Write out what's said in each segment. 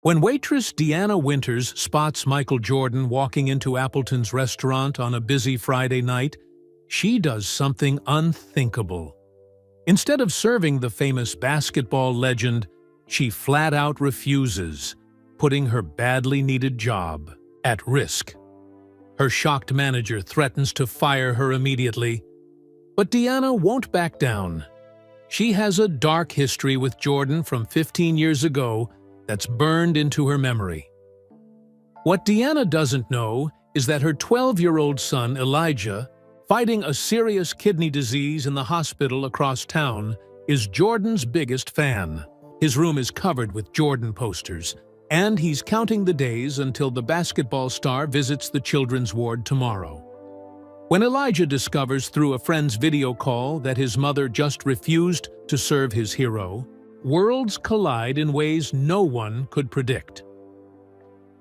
When waitress Deanna Winters spots Michael Jordan walking into Appleton's restaurant on a busy Friday night, she does something unthinkable. Instead of serving the famous basketball legend, she flat-out refuses, putting her badly needed job at risk. Her shocked manager threatens to fire her immediately, but Deanna won't back down. She has a dark history with Jordan from 15 years ago that's burned into her memory. What Deanna doesn't know is that her 12-year-old son, Elijah, fighting a serious kidney disease in the hospital across town, is Jordan's biggest fan. His room is covered with Jordan posters, and he's counting the days until the basketball star visits the children's ward tomorrow. When Elijah discovers through a friend's video call that his mother just refused to serve his hero, worlds collide in ways no one could predict.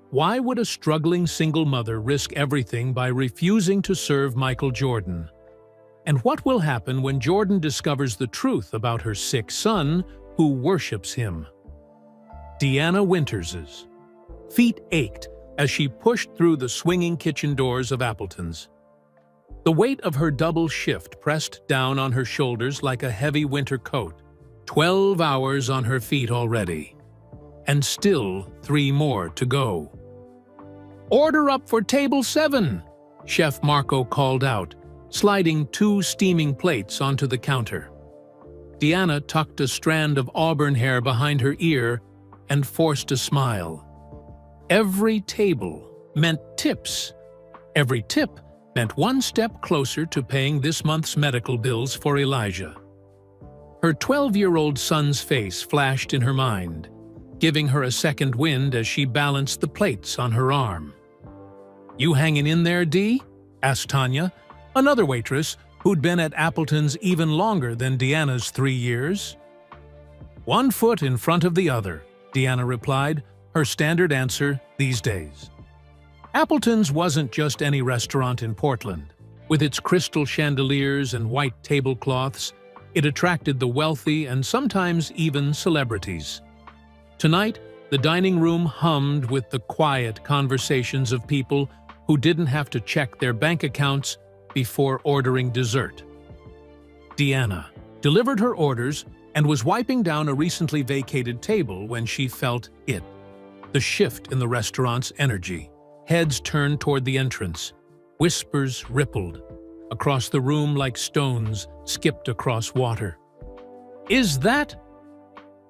Why would a struggling single mother risk everything by refusing to serve Michael Jordan? And what will happen when Jordan discovers the truth about her sick son who worships him? Deanna Winters's feet ached as she pushed through the swinging kitchen doors of Appleton's. The weight of her double shift pressed down on her shoulders like a heavy winter coat. 12 hours on her feet already, and still 3 more to go. "Order up for table 7, Chef Marco called out, sliding 2 steaming plates onto the counter. Deanna tucked a strand of auburn hair behind her ear and forced a smile. Every table meant tips. Every tip meant one step closer to paying this month's medical bills for Elijah. Her 12-year-old son's face flashed in her mind, giving her a second wind as she balanced the plates on her arm. "You hanging in there, Dee?" asked Tanya, another waitress who'd been at Appleton's even longer than Deanna's 3 years. "One foot in front of the other," Deanna replied, her standard answer these days. Appleton's wasn't just any restaurant in Portland. With its crystal chandeliers and white tablecloths, it attracted the wealthy and sometimes even celebrities. Tonight, the dining room hummed with the quiet conversations of people who didn't have to check their bank accounts before ordering dessert. Deanna delivered her orders and was wiping down a recently vacated table when she felt it. The shift in the restaurant's energy. Heads turned toward the entrance. Whispers rippled across the room like stones skipped across water. "Is that?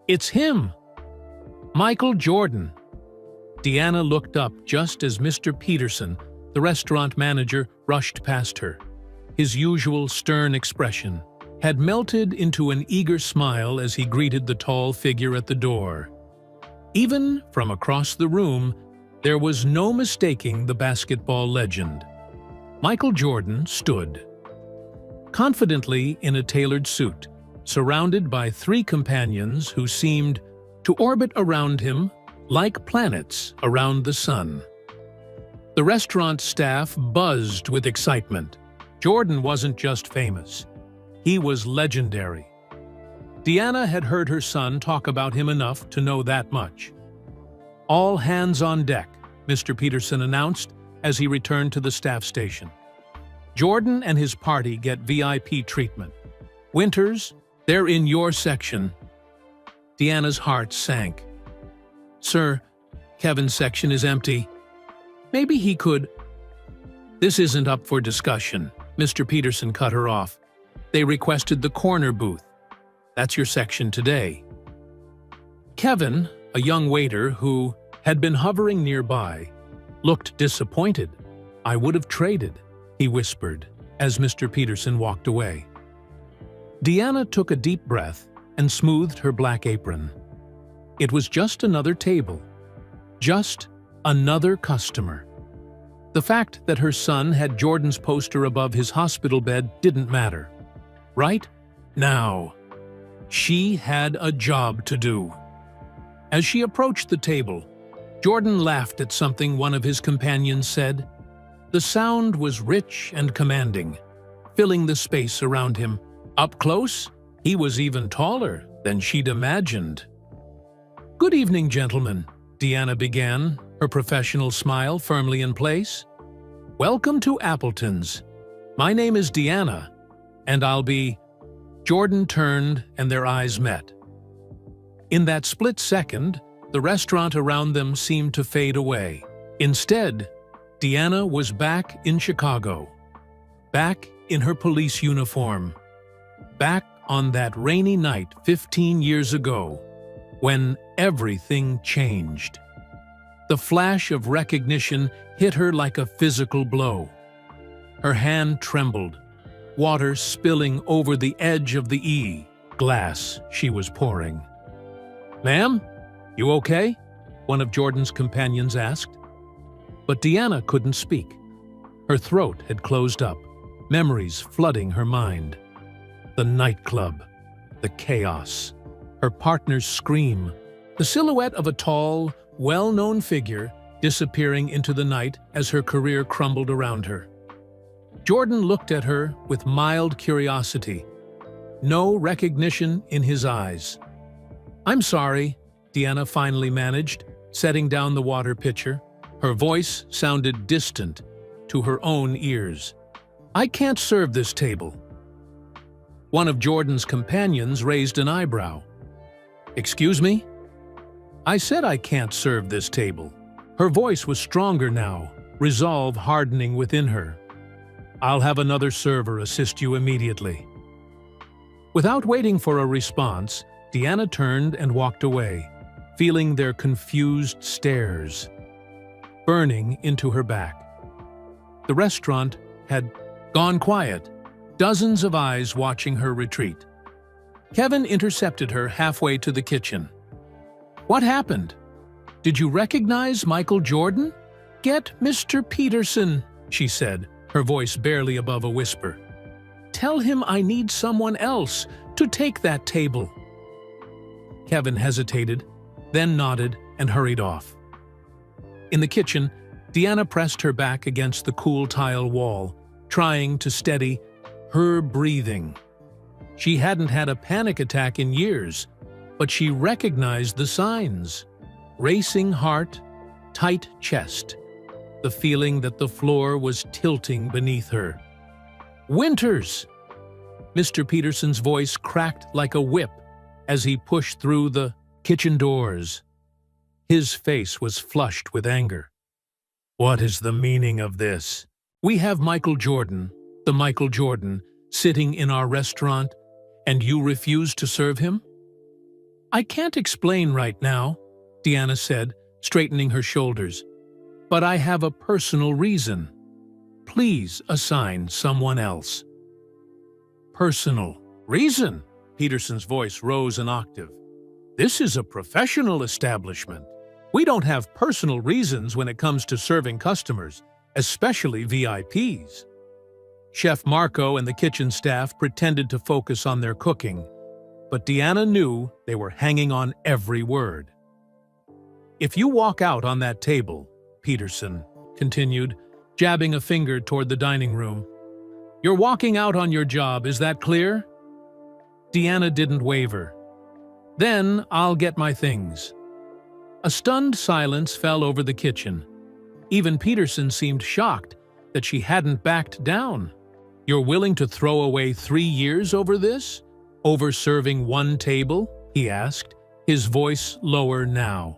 It's him! Michael Jordan!" Deanna looked up just as Mr. Peterson, the restaurant manager, rushed past her. His usual stern expression had melted into an eager smile as he greeted the tall figure at the door. Even from across the room, there was no mistaking the basketball legend. Michael Jordan stood confidently in a tailored suit, surrounded by 3 companions who seemed to orbit around him like planets around the sun. The restaurant staff buzzed with excitement. Jordan wasn't just famous. He was legendary. Deanna had heard her son talk about him enough to know that much. "All hands on deck," Mr. Peterson announced as he returned to the staff station. "Jordan and his party get VIP treatment. Winters, they're in your section." Deanna's heart sank. "Sir, Kevin's section is empty. Maybe he could—" "This isn't up for discussion," Mr. Peterson cut her off. "They requested the corner booth. That's your section today." Kevin, a young waiter who had been hovering nearby, looked disappointed. "I would have traded," he whispered as Mr. Peterson walked away. Deanna took a deep breath and smoothed her black apron. It was just another table. Just another customer. The fact that her son had Jordan's poster above his hospital bed didn't matter. Right now, she had a job to do. As she approached the table, Jordan laughed at something one of his companions said. The sound was rich and commanding, filling the space around him. Up close, he was even taller than she'd imagined. "Good evening, gentlemen," Deanna began, her professional smile firmly in place. "Welcome to Appleton's. My name is Deanna, and I'll be—" Jordan turned and their eyes met. In that split second, the restaurant around them seemed to fade away. Instead, Deanna was back in Chicago, back in her police uniform, back on that rainy night 15 years ago, when everything changed. The flash of recognition hit her like a physical blow. Her hand trembled, water spilling over the edge of the glass she was pouring. "Ma'am, you okay?" one of Jordan's companions asked. But Deanna couldn't speak. Her throat had closed up, memories flooding her mind. The nightclub, the chaos, her partner's scream, the silhouette of a tall, well-known figure disappearing into the night as her career crumbled around her. Jordan looked at her with mild curiosity, no recognition in his eyes. "I'm sorry," Deanna finally managed, setting down the water pitcher. Her voice sounded distant to her own ears. "I can't serve this table." One of Jordan's companions raised an eyebrow. "Excuse me?" "I said I can't serve this table." Her voice was stronger now, resolve hardening within her. "I'll have another server assist you immediately." Without waiting for a response, Deanna turned and walked away, feeling their confused stares burning into her back. The restaurant had gone quiet, dozens of eyes watching her retreat. Kevin intercepted her halfway to the kitchen. "What happened? Did you recognize Michael Jordan?" "Get Mr. Peterson," she said, her voice barely above a whisper. "Tell him I need someone else to take that table." Kevin hesitated, then nodded and hurried off. In the kitchen, Deanna pressed her back against the cool tile wall, trying to steady her breathing. She hadn't had a panic attack in years, but she recognized the signs. Racing heart, tight chest, the feeling that the floor was tilting beneath her. "Winters!" Mr. Peterson's voice cracked like a whip as he pushed through the kitchen doors. His face was flushed with anger. "What is the meaning of this? We have Michael Jordan, the Michael Jordan, sitting in our restaurant, and you refuse to serve him?" "I can't explain right now," Deanna said, straightening her shoulders. "But I have a personal reason. Please assign someone else." "Personal reason?" Peterson's voice rose an octave. "This is a professional establishment. We don't have personal reasons when it comes to serving customers, especially VIPs." Chef Marco and the kitchen staff pretended to focus on their cooking, but Deanna knew they were hanging on every word. "If you walk out on that table," Peterson continued, jabbing a finger toward the dining room, "you're walking out on your job, is that clear?" Deanna didn't waver. "Then I'll get my things." A stunned silence fell over the kitchen. Even Peterson seemed shocked that she hadn't backed down. "You're willing to throw away 3 years over this? Over serving one table?" he asked, his voice lower now.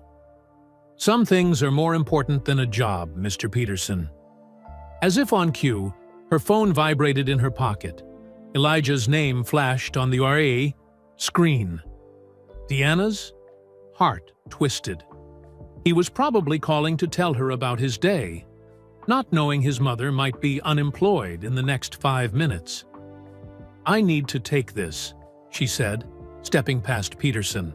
"Some things are more important than a job, Mr. Peterson." As if on cue, her phone vibrated in her pocket. Elijah's name flashed on the RA screen. Deanna's heart twisted. He was probably calling to tell her about his day, not knowing his mother might be unemployed in the next 5 minutes. "I need to take this," she said, stepping past Peterson.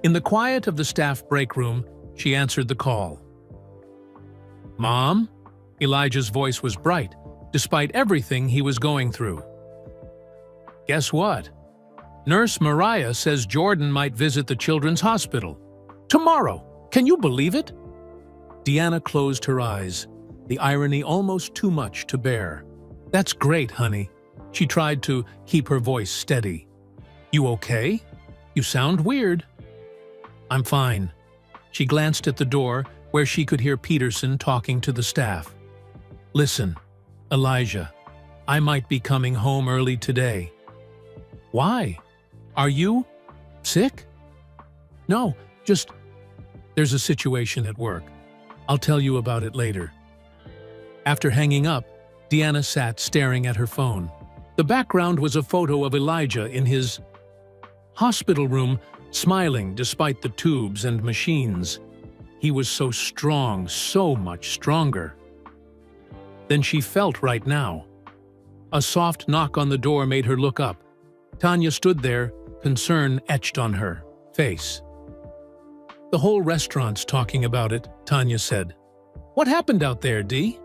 In the quiet of the staff break room, she answered the call. "Mom?" Elijah's voice was bright, despite everything he was going through. "Guess what? Nurse Mariah says Jordan might visit the children's hospital. Tomorrow! Can you believe it?" Deanna closed her eyes, the irony almost too much to bear. "That's great, honey." She tried to keep her voice steady. "You okay? You sound weird." "I'm fine." She glanced at the door, where she could hear Peterson talking to the staff. "Listen, Elijah, I might be coming home early today." "Why? Are you sick?" "No, just there's a situation at work. I'll tell you about it later." After hanging up, Deanna sat staring at her phone. The background was a photo of Elijah in his hospital room, smiling despite the tubes and machines. He was so strong, so much stronger than she felt right now. A soft knock on the door made her look up. Tanya stood there, concern etched on her face. "The whole restaurant's talking about it," Tanya said. "What happened out there, Dee?"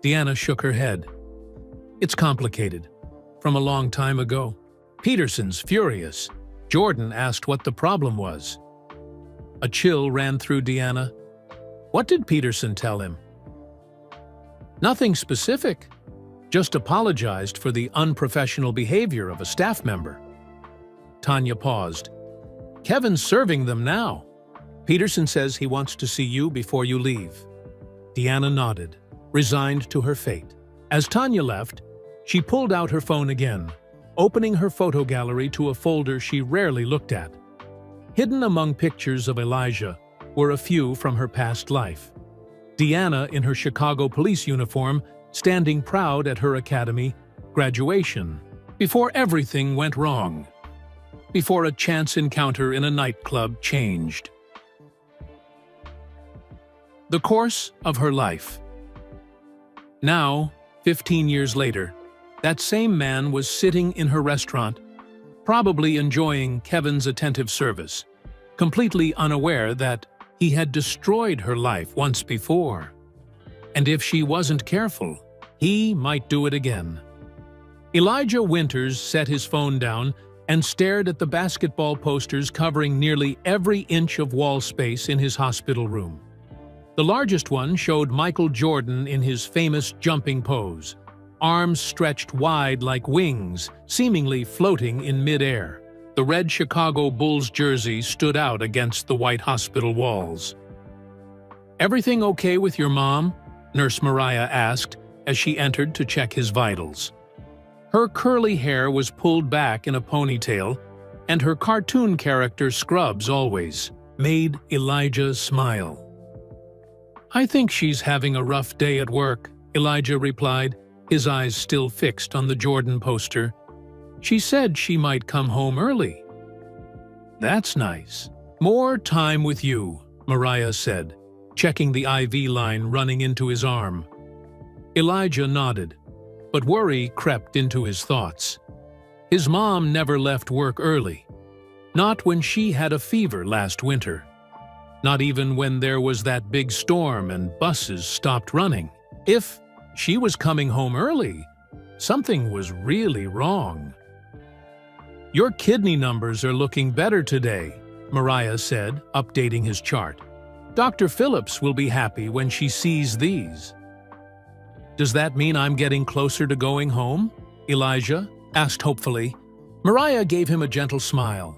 Deanna shook her head. "It's complicated. From a long time ago. Peterson's furious. Jordan asked what the problem was." A chill ran through Deanna. "What did Peterson tell him?" "Nothing specific. Just apologized for the unprofessional behavior of a staff member." Tanya paused. "Kevin's serving them now. Peterson says he wants to see you before you leave." Deanna nodded, resigned to her fate. As Tanya left, she pulled out her phone again, opening her photo gallery to a folder she rarely looked at. Hidden among pictures of Elijah were a few from her past life. Deanna in her Chicago police uniform, standing proud at her academy graduation, before everything went wrong, before a chance encounter in a nightclub changed the course of her life. Now, 15 years later, that same man was sitting in her restaurant, probably enjoying Kevin's attentive service, completely unaware that he had destroyed her life once before. And if she wasn't careful, he might do it again. Elijah Winters set his phone down and stared at the basketball posters covering nearly every inch of wall space in his hospital room. The largest one showed Michael Jordan in his famous jumping pose, arms stretched wide like wings, seemingly floating in midair. The red Chicago Bulls jersey stood out against the white hospital walls. "Everything okay with your mom?" Nurse Mariah asked as she entered to check his vitals. Her curly hair was pulled back in a ponytail, and her cartoon character Scrubs always made Elijah smile. "I think she's having a rough day at work," Elijah replied, his eyes still fixed on the Jordan poster. "She said she might come home early." "That's nice. More time with you," Mariah said, checking the IV line running into his arm. Elijah nodded, but worry crept into his thoughts. His mom never left work early. Not when she had a fever last winter. Not even when there was that big storm and buses stopped running. If she was coming home early, something was really wrong. "Your kidney numbers are looking better today," Mariah said, updating his chart. "Dr. Phillips will be happy when she sees these." "Does that mean I'm getting closer to going home?" Elijah asked hopefully. Mariah gave him a gentle smile.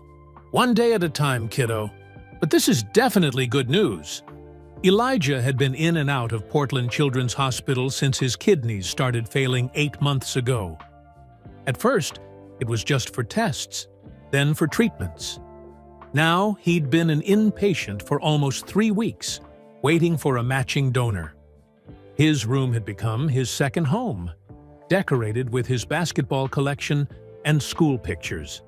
"One day at a time, kiddo. But this is definitely good news." Elijah had been in and out of Portland Children's Hospital since his kidneys started failing 8 months ago. At first, it was just for tests, then for treatments. Now he'd been an inpatient for almost 3 weeks, waiting for a matching donor. His room had become his second home, decorated with his basketball collection and school pictures.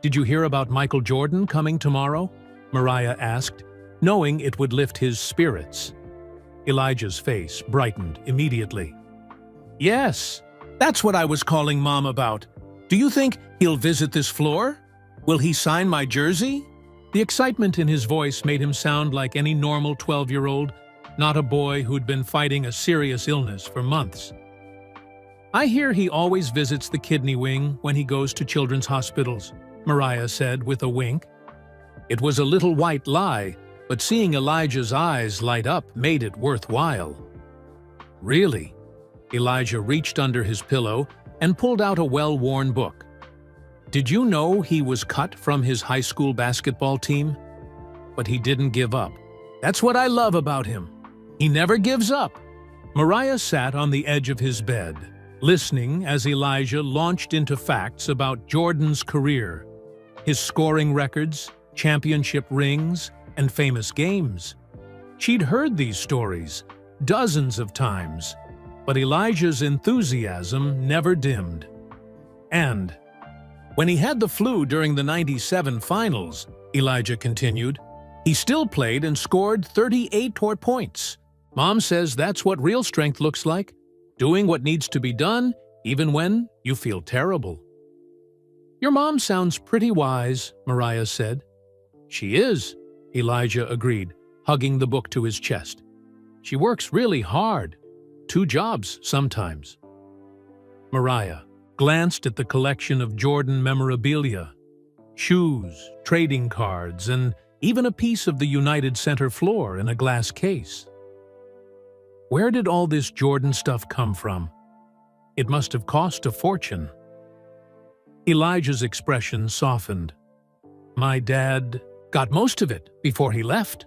"Did you hear about Michael Jordan coming tomorrow?" Mariah asked, knowing it would lift his spirits. Elijah's face brightened immediately. "Yes, that's what I was calling Mom about. Do you think he'll visit this floor? Will he sign my jersey?" The excitement in his voice made him sound like any normal 12-year-old, not a boy who'd been fighting a serious illness for months. "I hear he always visits the kidney wing when he goes to children's hospitals," Mariah said with a wink. It was a little white lie, but seeing Elijah's eyes light up made it worthwhile. "Really?" Elijah reached under his pillow and pulled out a well-worn book. "Did you know he was cut from his high school basketball team?" but he didn't give up. That's what I love about him. He never gives up. Mariah sat on the edge of his bed, listening as Elijah launched into facts about Jordan's career, his scoring records, championship rings, and famous games. She'd heard these stories dozens of times, but Elijah's enthusiasm never dimmed. And when he had the flu during the '97 finals, Elijah continued, he still played and scored 38 points. Mom says that's what real strength looks like, doing what needs to be done even when you feel terrible. Your mom sounds pretty wise, Mariah said. She is, Elijah agreed, hugging the book to his chest. She works really hard, 2 jobs sometimes. Mariah glanced at the collection of Jordan memorabilia, shoes, trading cards, and even a piece of the United Center floor in a glass case. Where did all this Jordan stuff come from? It must have cost a fortune. Elijah's expression softened. My dad got most of it before he left.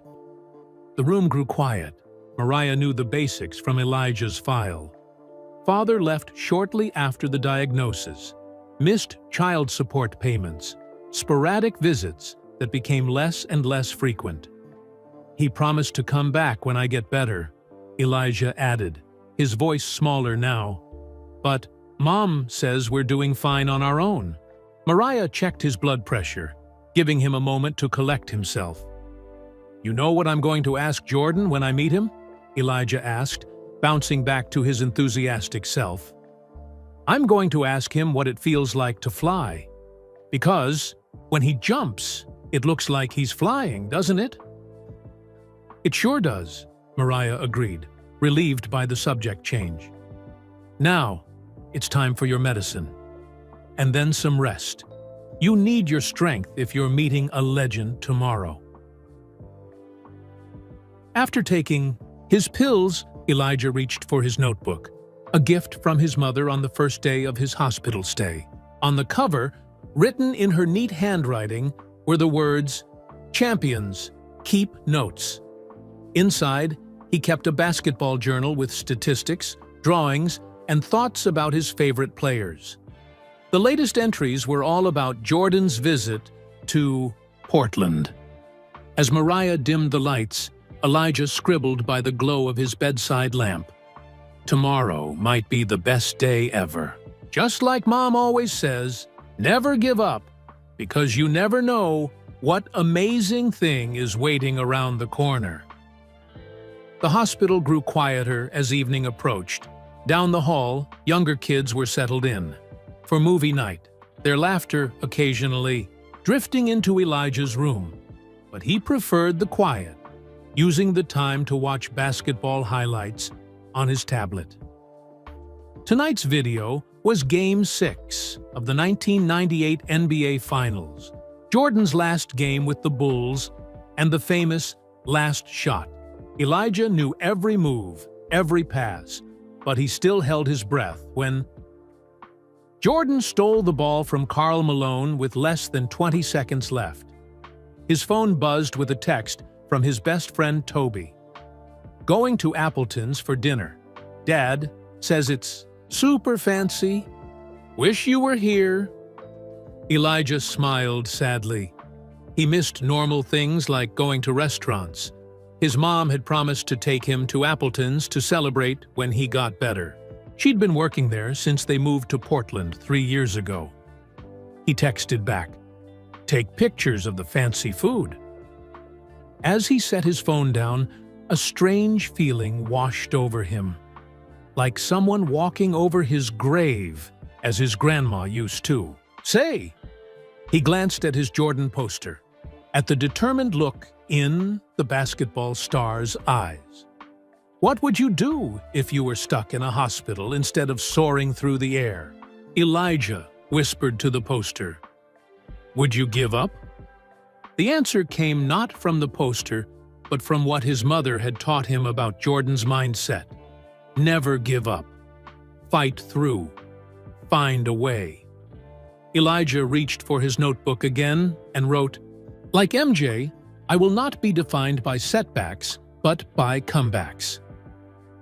The room grew quiet. Mariah knew the basics from Elijah's file. Father left shortly after the diagnosis, missed child support payments, sporadic visits that became less and less frequent. He promised to come back when I get better, Elijah added, his voice smaller now. But Mom says we're doing fine on our own. Mariah checked his blood pressure, giving him a moment to collect himself. You know what I'm going to ask Jordan when I meet him? Elijah asked, bouncing back to his enthusiastic self. I'm going to ask him what it feels like to fly. Because when he jumps, it looks like he's flying, doesn't it? It sure does, Mariah agreed, relieved by the subject change. Now, it's time for your medicine. And then some rest. You need your strength if you're meeting a legend tomorrow. After taking his pills, Elijah reached for his notebook, a gift from his mother on the first day of his hospital stay. On the cover, written in her neat handwriting, were the words, "Champions, keep notes." Inside, he kept a basketball journal with statistics, drawings, and thoughts about his favorite players. The latest entries were all about Jordan's visit to Portland. As Mariah dimmed the lights, Elijah scribbled by the glow of his bedside lamp. Tomorrow might be the best day ever. Just like Mom always says, never give up, because you never know what amazing thing is waiting around the corner. The hospital grew quieter as evening approached. Down the hall, younger kids were settled in for movie night, their laughter occasionally drifting into Elijah's room. But he preferred the quiet, using the time to watch basketball highlights on his tablet. Tonight's video was Game 6 of the 1998 NBA Finals, Jordan's last game with the Bulls, and the famous last shot. Elijah knew every move, every pass, but he still held his breath when Jordan stole the ball from Karl Malone with less than 20 seconds left. His phone buzzed with a text from his best friend Toby. Going to Appleton's for dinner. Dad says it's super fancy. Wish you were here. Elijah smiled sadly. He missed normal things like going to restaurants. His mom had promised to take him to Appleton's to celebrate when he got better. She'd been working there since they moved to Portland 3 years ago. He texted back, "Take pictures of the fancy food." As he set his phone down, a strange feeling washed over him, like someone walking over his grave, as his grandma used to. Say! He glanced at his Jordan poster, at the determined look in the basketball star's eyes. What would you do if you were stuck in a hospital instead of soaring through the air? Elijah whispered to the poster. Would you give up? The answer came not from the poster, but from what his mother had taught him about Jordan's mindset. Never give up. Fight through. Find a way. Elijah reached for his notebook again and wrote, Like MJ, I will not be defined by setbacks, but by comebacks."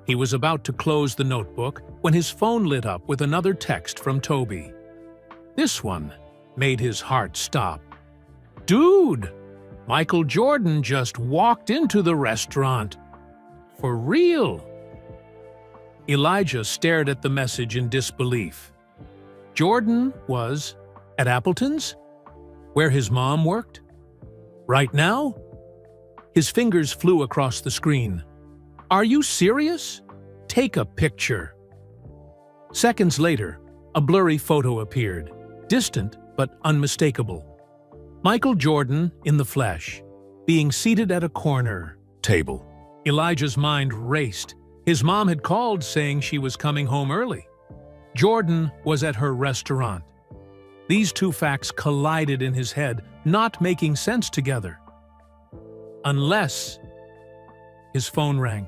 He was about to close the notebook when his phone lit up with another text from Toby. This one made his heart stop. "Dude, Michael Jordan just walked into the restaurant. For real?" Elijah stared at the message in disbelief. Jordan was at Appleton's, where his mom worked? Right now? His fingers flew across the screen. "Are you serious? Take a picture." Seconds later, a blurry photo appeared, distant but unmistakable. Michael Jordan in the flesh, being seated at a corner table. Elijah's mind raced. His mom had called saying she was coming home early. Jordan was at her restaurant. These two facts collided in his head, not making sense together. Unless... His phone rang.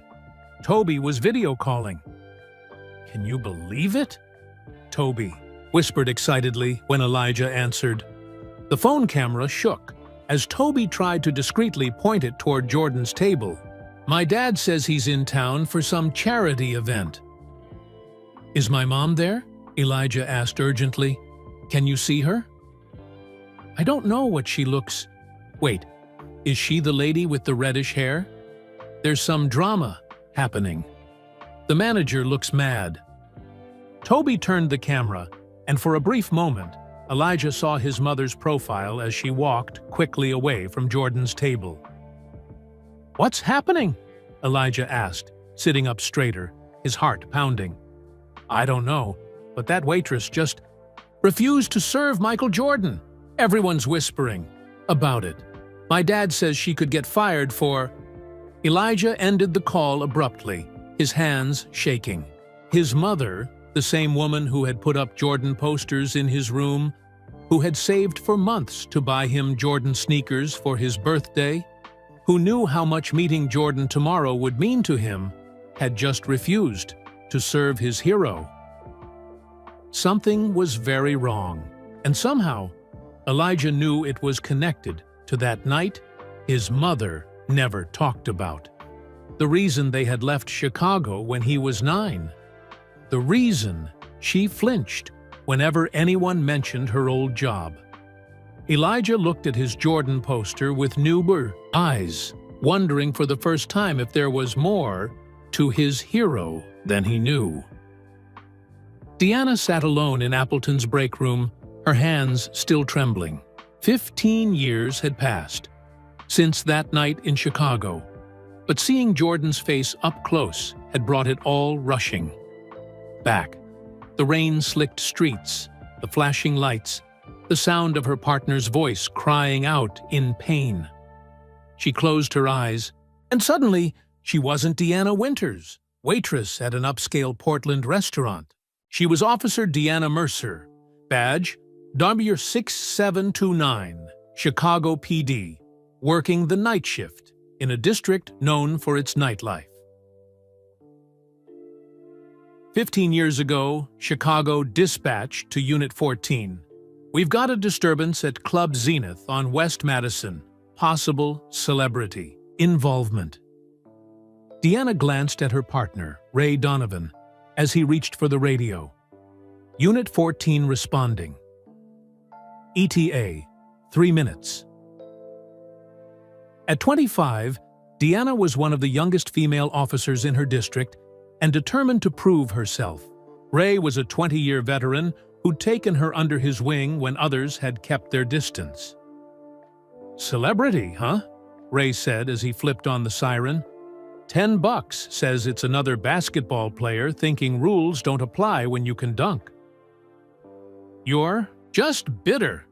Toby was video calling. "Can you believe it?" Toby whispered excitedly when Elijah answered. The phone camera shook as Toby tried to discreetly point it toward Jordan's table. "My dad says he's in town for some charity event." "Is my mom there?" Elijah asked urgently. "Can you see her?" "I don't know what she looks..." "Wait, is she the lady with the reddish hair? There's some drama happening." The manager looks mad. Toby turned the camera, and for a brief moment, Elijah saw his mother's profile as she walked quickly away from Jordan's table. "What's happening?" Elijah asked, sitting up straighter, his heart pounding. "I don't know, but that waitress just refused to serve Michael Jordan. Everyone's whispering about it. My dad says she could get fired for..." Elijah ended the call abruptly, his hands shaking. His mother, the same woman who had put up Jordan posters in his room, who had saved for months to buy him Jordan sneakers for his birthday, who knew how much meeting Jordan tomorrow would mean to him, had just refused to serve his hero. Something was very wrong, and somehow Elijah knew it was connected to that night his mother never talked about. The reason they had left Chicago when he was 9. The reason she flinched whenever anyone mentioned her old job. Elijah looked at his Jordan poster with newer eyes, wondering for the first time if there was more to his hero than he knew. Deanna sat alone in Appleton's break room, her hands still trembling. 15 years had passed since that night in Chicago, but seeing Jordan's face up close had brought it all rushing back. The rain-slicked streets, the flashing lights, the sound of her partner's voice crying out in pain. She closed her eyes, and suddenly she wasn't Deanna Winters, waitress at an upscale Portland restaurant. She was Officer Deanna Mercer, badge W6729, Chicago PD, working the night shift in a district known for its nightlife. 15 years ago, Chicago dispatched to Unit 14. "We've got a disturbance at Club Zenith on West Madison. Possible celebrity involvement." Deanna glanced at her partner, Ray Donovan, as he reached for the radio. Unit 14 responding. ETA, 3 minutes. At 25, Deanna was one of the youngest female officers in her district and determined to prove herself. Ray was a 20-year veteran who'd taken her under his wing when others had kept their distance. "Celebrity, huh?" Ray said as he flipped on the siren. $10 says it's another basketball player thinking rules don't apply when you can dunk. "You're just bitter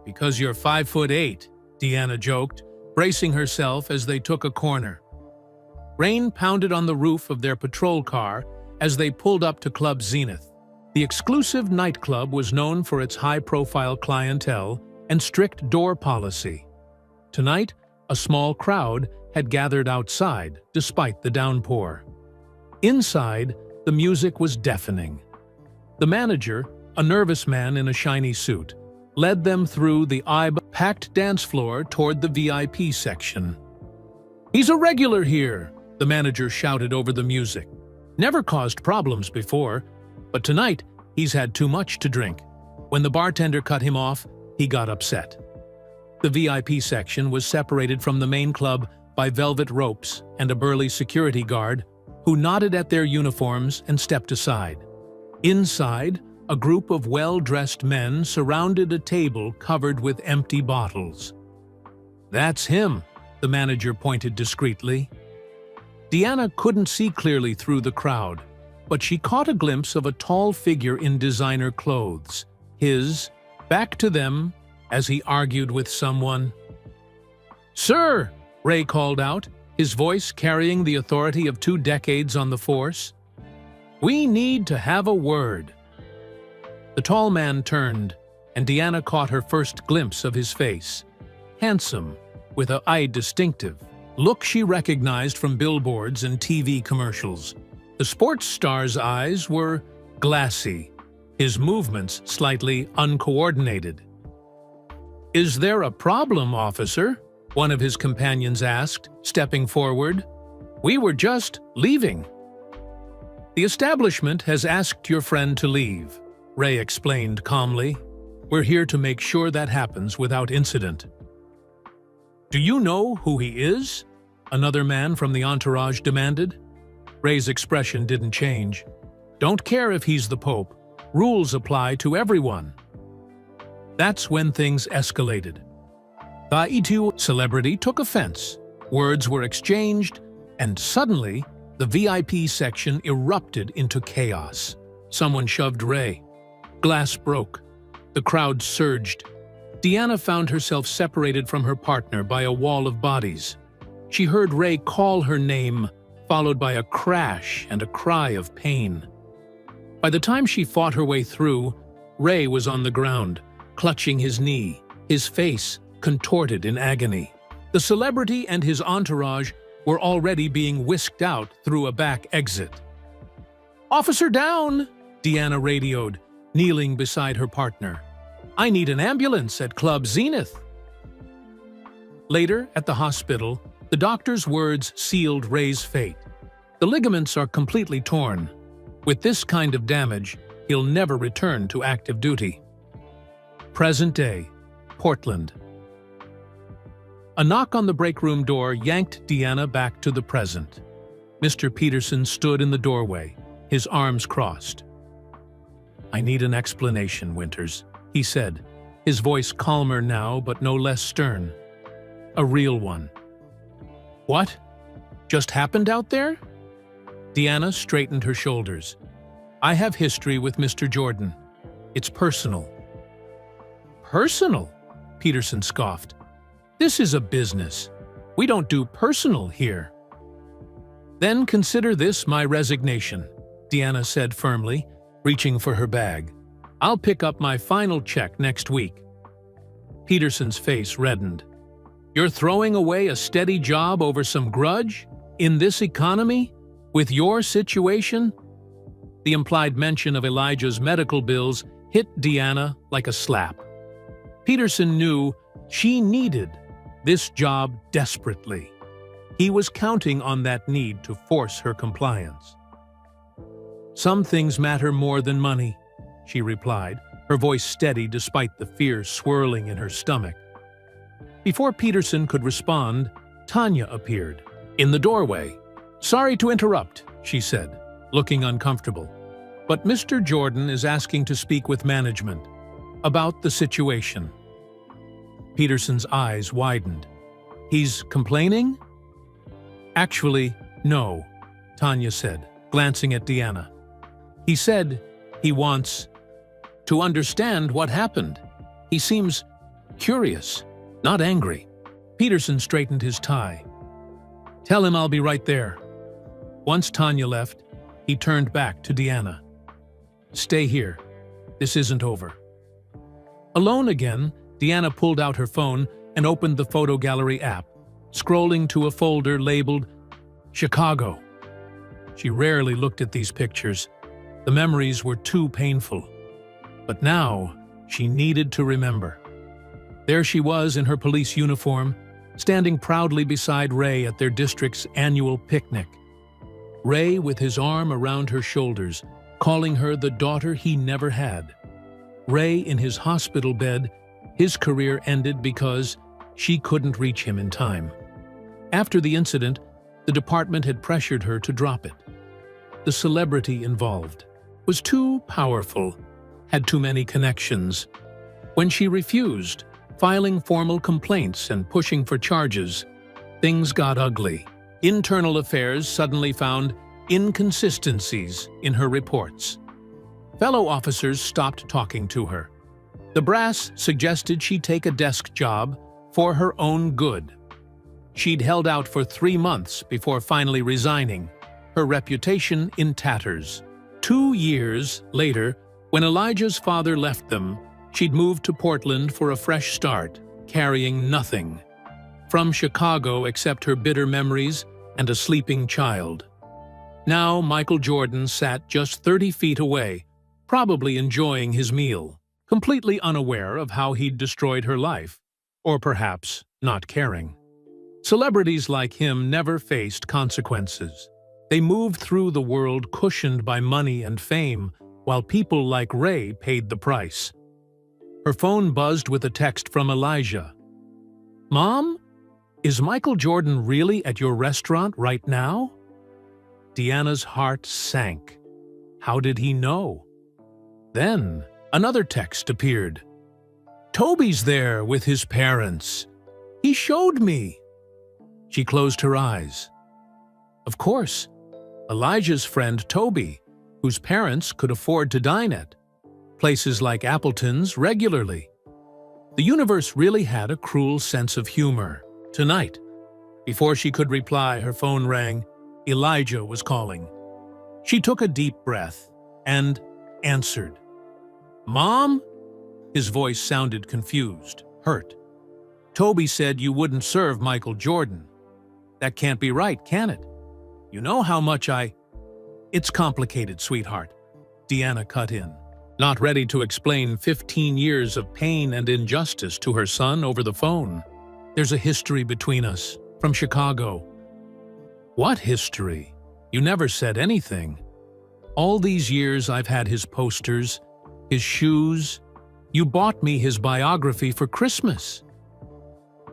because you're 5'8", Deanna joked, bracing herself as they took a corner. Rain pounded on the roof of their patrol car as they pulled up to Club Zenith. The exclusive nightclub was known for its high-profile clientele and strict door policy. Tonight, a small crowd had gathered outside despite the downpour. Inside, the music was deafening. The manager, a nervous man in a shiny suit, led them through the packed dance floor toward the VIP section. "He's a regular here," the manager shouted over the music. "Never caused problems before, but tonight he's had too much to drink." When the bartender cut him off, he got upset. The VIP section was separated from the main club by velvet ropes and a burly security guard who nodded at their uniforms and stepped aside. Inside, a group of well-dressed men surrounded a table covered with empty bottles. "That's him," the manager pointed discreetly. Deanna couldn't see clearly through the crowd, but she caught a glimpse of a tall figure in designer clothes, his back to them as he argued with someone. "Sir," Ray called out, his voice carrying the authority of 2 decades on the force, "we need to have a word." The tall man turned, and Deanna caught her first glimpse of his face. Handsome, with an eye distinctive look she recognized from billboards and TV commercials. The sports star's eyes were glassy, his movements slightly uncoordinated. "Is there a problem, officer?" one of his companions asked, stepping forward. "We were just leaving." "The establishment has asked your friend to leave," Ray explained calmly. "We're here to make sure that happens without incident." "Do you know who he is?" another man from the entourage demanded. Ray's expression didn't change. "Don't care if he's the Pope. Rules apply to everyone." That's when things escalated. The E2 celebrity took offense. Words were exchanged, and suddenly, the VIP section erupted into chaos. Someone shoved Ray. Glass broke. The crowd surged. Deanna found herself separated from her partner by a wall of bodies. She heard Ray call her name, followed by a crash and a cry of pain. By the time she fought her way through, Ray was on the ground, clutching his knee, his face contorted in agony. The celebrity and his entourage were already being whisked out through a back exit. "Officer down!" Deanna radioed, kneeling beside her partner. "I need an ambulance at Club Zenith." Later, at the hospital, the doctor's words sealed Ray's fate. "The ligaments are completely torn. With this kind of damage, he'll never return to active duty." Present day, Portland. A knock on the break room door yanked Deanna back to the present. Mr. Peterson stood in the doorway, his arms crossed. "I need an explanation, Winters," he said, his voice calmer now but no less stern. "A real one." "What? Just happened out there?" Deanna straightened her shoulders. "I have history with Mr. Jordan. It's personal." "Personal?" Peterson scoffed. "This is a business. We don't do personal here." "Then consider this my resignation," Deanna said firmly, reaching for her bag. "I'll pick up my final check next week." Peterson's face reddened. "You're throwing away a steady job over some grudge? In this economy? With your situation?" The implied mention of Elijah's medical bills hit Deanna like a slap. Peterson knew she needed this job desperately. He was counting on that need to force her compliance. "Some things matter more than money," she replied, her voice steady despite the fear swirling in her stomach. Before Peterson could respond, Tanya appeared in the doorway. "Sorry to interrupt," she said, looking uncomfortable, "but Mr. Jordan is asking to speak with management about the situation." Peterson's eyes widened. "He's complaining?" "Actually, no," Tanya said, glancing at Deanna. "He said he wants to understand what happened. He seems curious, not angry." Peterson straightened his tie. "Tell him I'll be right there." Once Tanya left, he turned back to Deanna. "Stay here. This isn't over." Alone again, Deanna pulled out her phone and opened the photo gallery app, scrolling to a folder labeled Chicago. She rarely looked at these pictures. The memories were too painful. But now, she needed to remember. There she was in her police uniform, standing proudly beside Ray at their district's annual picnic. Ray with his arm around her shoulders, calling her the daughter he never had. Ray in his hospital bed, his career ended because she couldn't reach him in time. After the incident, the department had pressured her to drop it. The celebrity involved was too powerful, had too many connections. When she refused, filing formal complaints and pushing for charges, things got ugly. Internal Affairs suddenly found inconsistencies in her reports. Fellow officers stopped talking to her. The brass suggested she take a desk job for her own good. She'd held out for 3 months before finally resigning, her reputation in tatters. 2 years later, when Elijah's father left them, she'd moved to Portland for a fresh start, carrying nothing from Chicago except her bitter memories and a sleeping child. Now Michael Jordan sat just 30 feet away, probably enjoying his meal, completely unaware of how he'd destroyed her life, or perhaps not caring. Celebrities like him never faced consequences. They moved through the world cushioned by money and fame, while people like Ray paid the price. Her phone buzzed with a text from Elijah. "Mom, is Michael Jordan really at your restaurant right now?" Deanna's heart sank. How did he know? Then another text appeared. "Toby's there with his parents. He showed me." She closed her eyes. Of course, Elijah's friend Toby, whose parents could afford to dine at places like Appleton's regularly. The universe really had a cruel sense of humor. Tonight, before she could reply, her phone rang. Elijah was calling. She took a deep breath and answered. "Mom?" His voice sounded confused, hurt. "Toby said you wouldn't serve Michael Jordan. That can't be right, can it? You know how much I—" "It's complicated, sweetheart," Deanna cut in, not ready to explain 15 years of pain and injustice to her son over the phone. "There's a history between us, from Chicago." "What history? You never said anything." "All these years I've had his posters, his shoes. You bought me his biography for Christmas."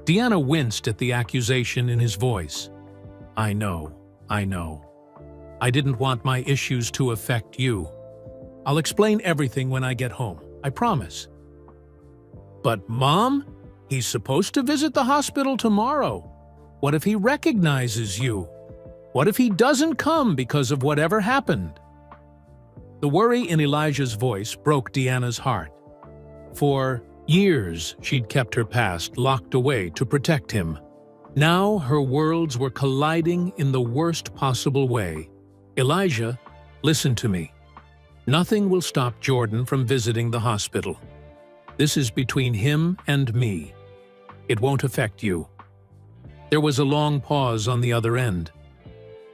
Deanna winced at the accusation in his voice. I know. I didn't want my issues to affect you. I'll explain everything when I get home, I promise." "But Mom, he's supposed to visit the hospital tomorrow. What if he recognizes you? What if he doesn't come because of whatever happened?" The worry in Elijah's voice broke Deanna's heart. For years, she'd kept her past locked away to protect him. Now her worlds were colliding in the worst possible way. "Elijah, listen to me. Nothing will stop Jordan from visiting the hospital. This is between him and me. It won't affect you." There was a long pause on the other end.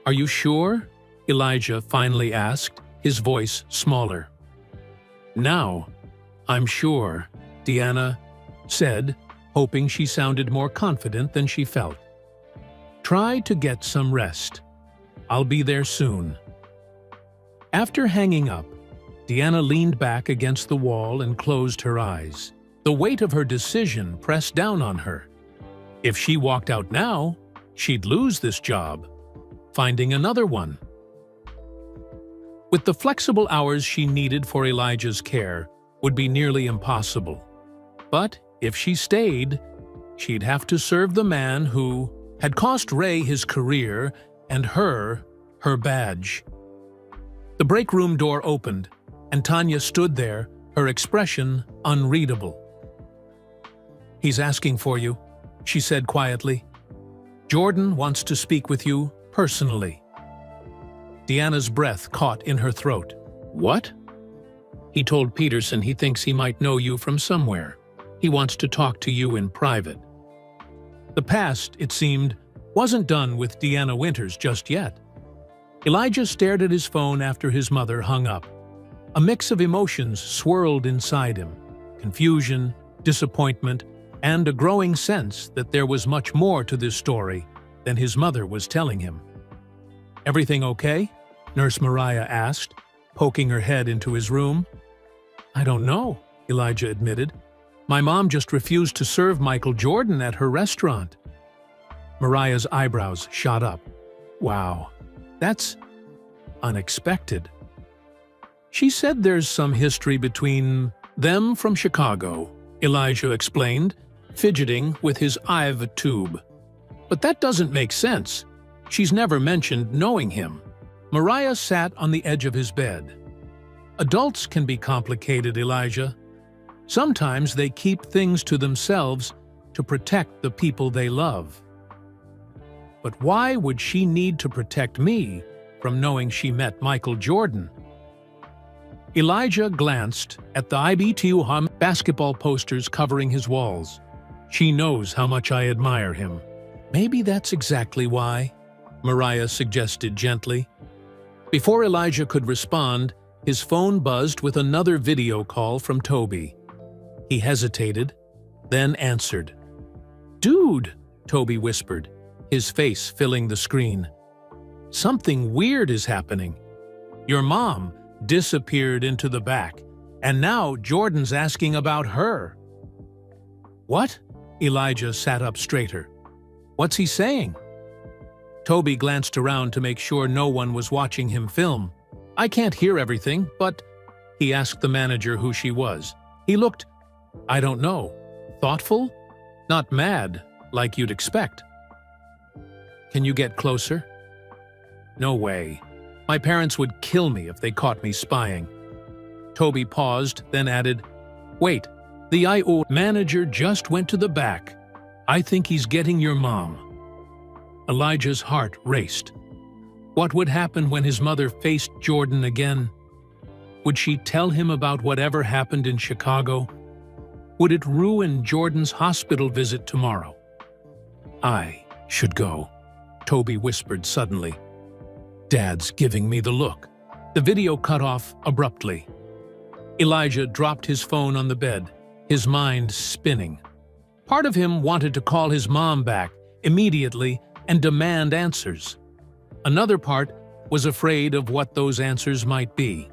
"Are you sure?" Elijah finally asked, his voice smaller. "Now, I'm sure," Deanna said, hoping she sounded more confident than she felt. "Try to get some rest. I'll be there soon." After hanging up, Deanna leaned back against the wall and closed her eyes. The weight of her decision pressed down on her. If she walked out now, she'd lose this job. Finding another one. With the flexible hours she needed for Elijah's care would be nearly impossible. But if she stayed, she'd have to serve the man who had cost Ray his career and her badge. The break room door opened, and Tanya stood there, her expression unreadable. "He's asking for you," she said quietly. "Jordan wants to speak with you personally." Deanna's breath caught in her throat. "What?" "He told Peterson he thinks he might know you from somewhere. He wants to talk to you in private." The past, it seemed, wasn't done with Deanna Winters just yet. Elijah stared at his phone after his mother hung up. A mix of emotions swirled inside him: confusion, disappointment, and a growing sense that there was much more to this story than his mother was telling him. "Everything okay?" Nurse Mariah asked, poking her head into his room. "I don't know," Elijah admitted. "My mom just refused to serve Michael Jordan at her restaurant." Mariah's eyebrows shot up. "Wow, that's unexpected." "She said there's some history between them from Chicago," Elijah explained, fidgeting with his IV tube. "But that doesn't make sense. She's never mentioned knowing him." Mariah sat on the edge of his bed. "Adults can be complicated, Elijah. Sometimes they keep things to themselves to protect the people they love. But why would she need to protect me from knowing she met Michael Jordan?" Elijah glanced at the IBTU basketball posters covering his walls. "She knows how much I admire him." "Maybe that's exactly why," Mariah suggested gently. Before Elijah could respond, his phone buzzed with another video call from Toby. He hesitated, then answered. "Dude," Toby whispered, his face filling the screen. "Something weird is happening. Your mom disappeared into the back, and now Jordan's asking about her." "What?" Elijah sat up straighter. "What's he saying?" Toby glanced around to make sure no one was watching him film. "I can't hear everything, but—" He asked the manager who she was. He looked, I don't know, thoughtful? Not mad, like you'd expect. "Can you get closer?" "No way. My parents would kill me if they caught me spying." Toby paused, then added, "Wait, the IO manager just went to the back. I think he's getting your mom." Elijah's heart raced. What would happen when his mother faced Jordan again? Would she tell him about whatever happened in Chicago? Would it ruin Jordan's hospital visit tomorrow? "I should go," Toby whispered suddenly. "Dad's giving me the look." The video cut off abruptly. Elijah dropped his phone on the bed, his mind spinning. Part of him wanted to call his mom back immediately and demand answers. Another part was afraid of what those answers might be.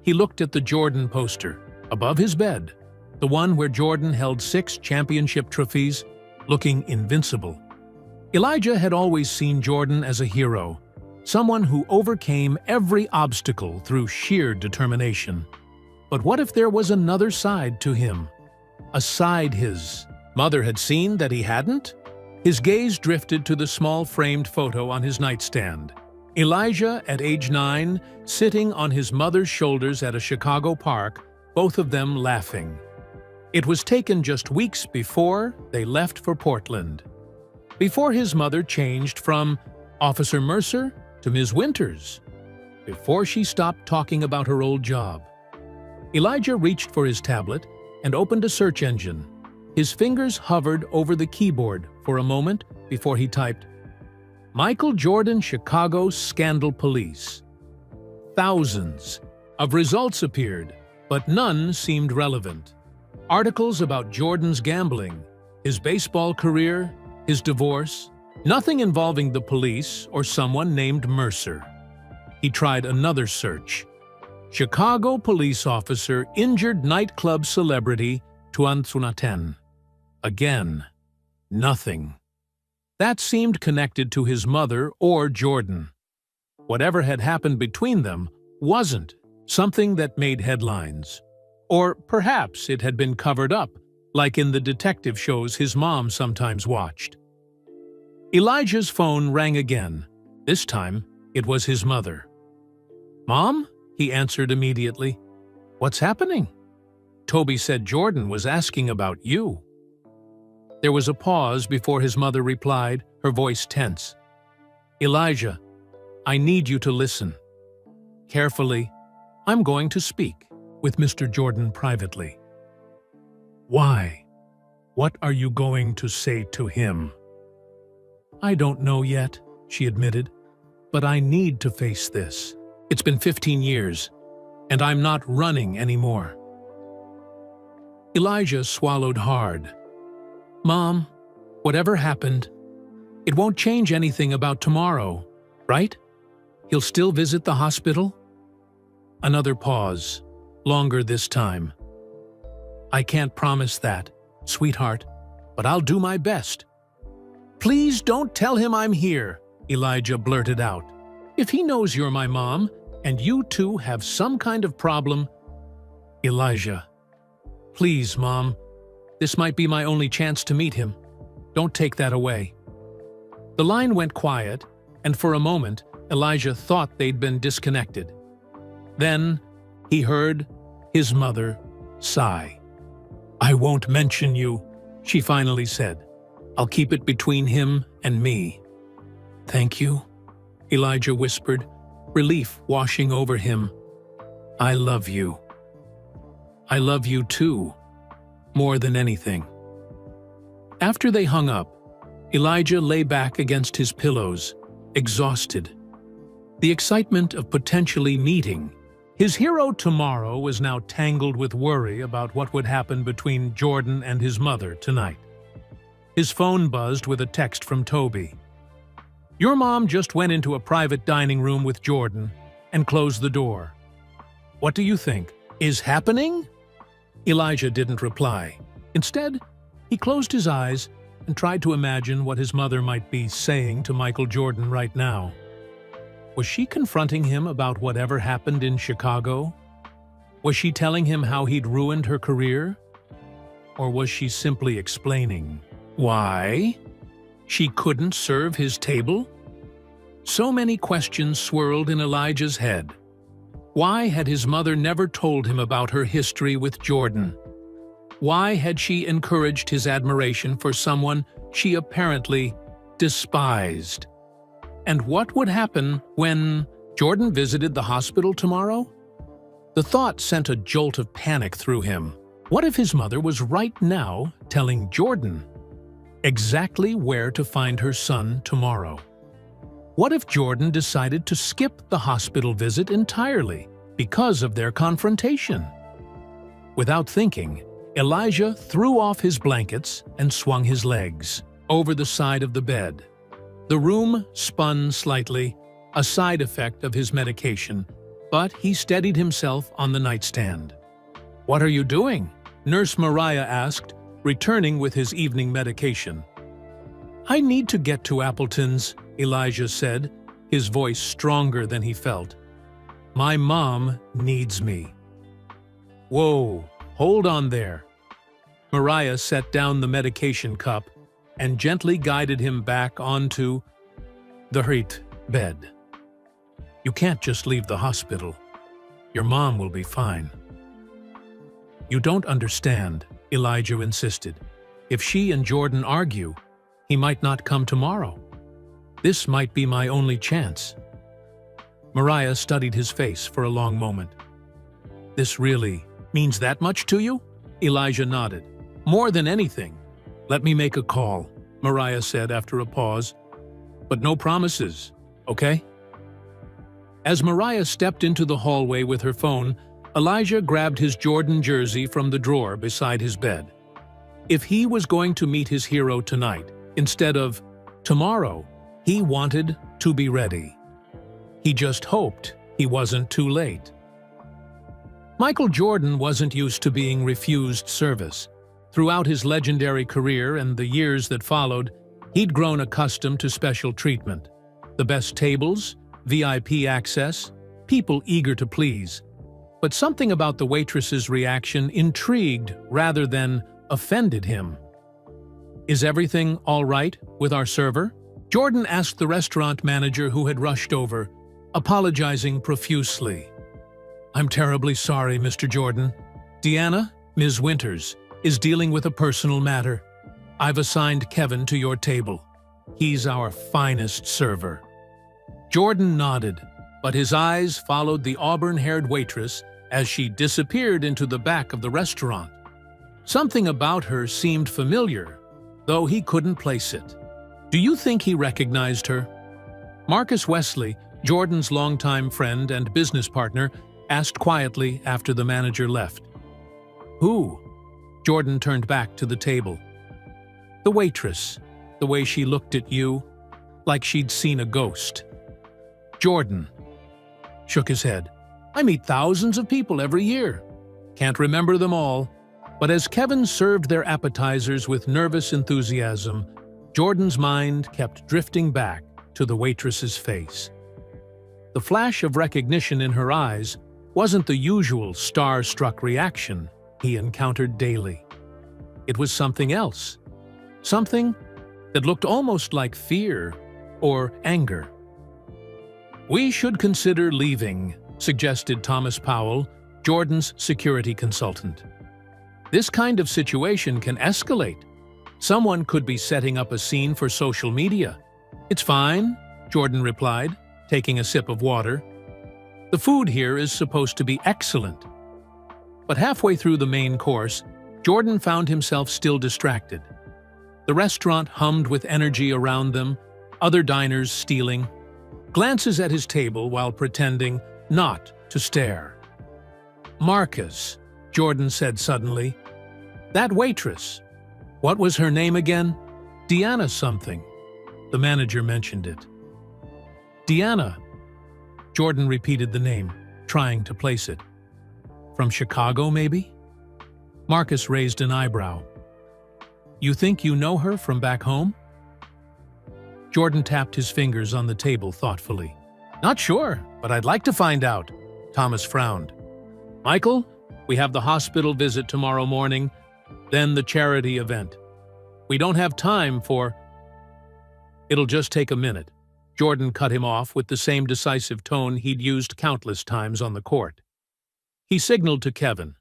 He looked at the Jordan poster, above his bed, the one where Jordan held 6 championship trophies, looking invincible. Elijah had always seen Jordan as a hero, someone who overcame every obstacle through sheer determination. But what if there was another side to him? A side his mother had seen that he hadn't? His gaze drifted to the small framed photo on his nightstand. Elijah, at age 9, sitting on his mother's shoulders at a Chicago park, both of them laughing. It was taken just weeks before they left for Portland. Before his mother changed from Officer Mercer to Ms. Winters. Before she stopped talking about her old job. Elijah reached for his tablet and opened a search engine. His fingers hovered over the keyboard for a moment before he typed, "Michael Jordan Chicago Scandal Police." Thousands of results appeared, but none seemed relevant. Articles about Jordan's gambling, his baseball career, his divorce, nothing involving the police or someone named Mercer. He tried another search. Chicago police officer injured nightclub celebrity Tuan Tsunaten. Again, nothing. That seemed connected to his mother or Jordan. Whatever had happened between them wasn't something that made headlines. Or perhaps it had been covered up, like in the detective shows his mom sometimes watched. Elijah's phone rang again. This time, it was his mother. "Mom?" he answered immediately. "What's happening?" "Toby said Jordan was asking about you." There was a pause before his mother replied, her voice tense. "Elijah, I need you to listen. Carefully, I'm going to speak with Mr. Jordan privately." "Why? What are you going to say to him?" "I don't know yet," she admitted, "but I need to face this. It's been 15 years, and I'm not running anymore." Elijah swallowed hard. Mom, whatever happened, it won't change anything about tomorrow, right? He'll still visit the hospital? Another pause, longer this time. I can't promise that, sweetheart, but I'll do my best. Please don't tell him I'm here, Elijah blurted out. If he knows you're my mom, and you two have some kind of problem… Elijah. Please, Mom. This might be my only chance to meet him. Don't take that away. The line went quiet, and for a moment, Elijah thought they'd been disconnected. Then he heard his mother sigh. I won't mention you, she finally said. I'll keep it between him and me. Thank you, Elijah whispered, relief washing over him. I love you. I love you too, more than anything. After they hung up, Elijah lay back against his pillows, exhausted. The excitement of potentially meeting his hero tomorrow was now tangled with worry about what would happen between Jordan and his mother tonight. His phone buzzed with a text from Toby. Your mom just went into a private dining room with Jordan and closed the door. What do you think is happening? Elijah didn't reply. Instead, he closed his eyes and tried to imagine what his mother might be saying to Michael Jordan right now. Was she confronting him about whatever happened in Chicago? Was she telling him how he'd ruined her career? Or was she simply explaining why she couldn't serve his table? So many questions swirled in Elijah's head. Why had his mother never told him about her history with Jordan? Why had she encouraged his admiration for someone she apparently despised? And what would happen when Jordan visited the hospital tomorrow? The thought sent a jolt of panic through him. What if his mother was right now telling Jordan exactly where to find her son tomorrow? What if Jordan decided to skip the hospital visit entirely because of their confrontation? Without thinking, Elijah threw off his blankets and swung his legs over the side of the bed. The room spun slightly, a side effect of his medication, but he steadied himself on the nightstand. What are you doing? Nurse Mariah asked, returning with his evening medication. I need to get to Appleton's, Elijah said, his voice stronger than he felt. My mom needs me. Whoa, hold on there. Mariah set down the medication cup and gently guided him back onto the hurt bed. You can't just leave the hospital. Your mom will be fine. You don't understand, Elijah insisted. If she and Jordan argue, he might not come tomorrow. This might be my only chance. Mariah studied his face for a long moment. This really means that much to you? Elijah nodded. More than anything. Let me make a call, Mariah said after a pause. But no promises, okay? As Mariah stepped into the hallway with her phone, Elijah grabbed his Jordan jersey from the drawer beside his bed. If he was going to meet his hero tonight, instead of tomorrow, he wanted to be ready. He just hoped he wasn't too late. Michael Jordan wasn't used to being refused service. Throughout his legendary career and the years that followed, he'd grown accustomed to special treatment. The best tables, VIP access, people eager to please. But something about the waitress's reaction intrigued rather than offended him. Is everything all right with our server? Jordan asked the restaurant manager who had rushed over, apologizing profusely. I'm terribly sorry, Mr. Jordan. Deanna, Ms. Winters, is dealing with a personal matter. I've assigned Kevin to your table. He's our finest server. Jordan nodded, but his eyes followed the auburn-haired waitress as she disappeared into the back of the restaurant. Something about her seemed familiar, though he couldn't place it. Do you think he recognized her? Marcus Wesley, Jordan's longtime friend and business partner, asked quietly after the manager left. Who? Jordan turned back to the table. The waitress, the way she looked at you, like she'd seen a ghost. Jordan shook his head. I meet thousands of people every year. Can't remember them all. But as Kevin served their appetizers with nervous enthusiasm, Jordan's mind kept drifting back to the waitress's face. The flash of recognition in her eyes wasn't the usual star-struck reaction he encountered daily. It was something else. Something that looked almost like fear or anger. We should consider leaving, suggested Thomas Powell, Jordan's security consultant. This kind of situation can escalate. Someone could be setting up a scene for social media. It's fine, Jordan replied, taking a sip of water. The food here is supposed to be excellent. But halfway through the main course, Jordan found himself still distracted. The restaurant hummed with energy around them, other diners stealing, glances at his table while pretending not to stare. Marcus, Jordan said suddenly. That waitress. What was her name again? Deanna something. The manager mentioned it. Deanna. Jordan repeated the name, trying to place it. From Chicago, maybe? Marcus raised an eyebrow. You think you know her from back home? Jordan tapped his fingers on the table thoughtfully. Not sure, but I'd like to find out. Thomas frowned. Michael, we have the hospital visit tomorrow morning, then the charity event. We don't have time for... It'll just take a minute. Jordan cut him off with the same decisive tone he'd used countless times on the court. He signaled to Kevin,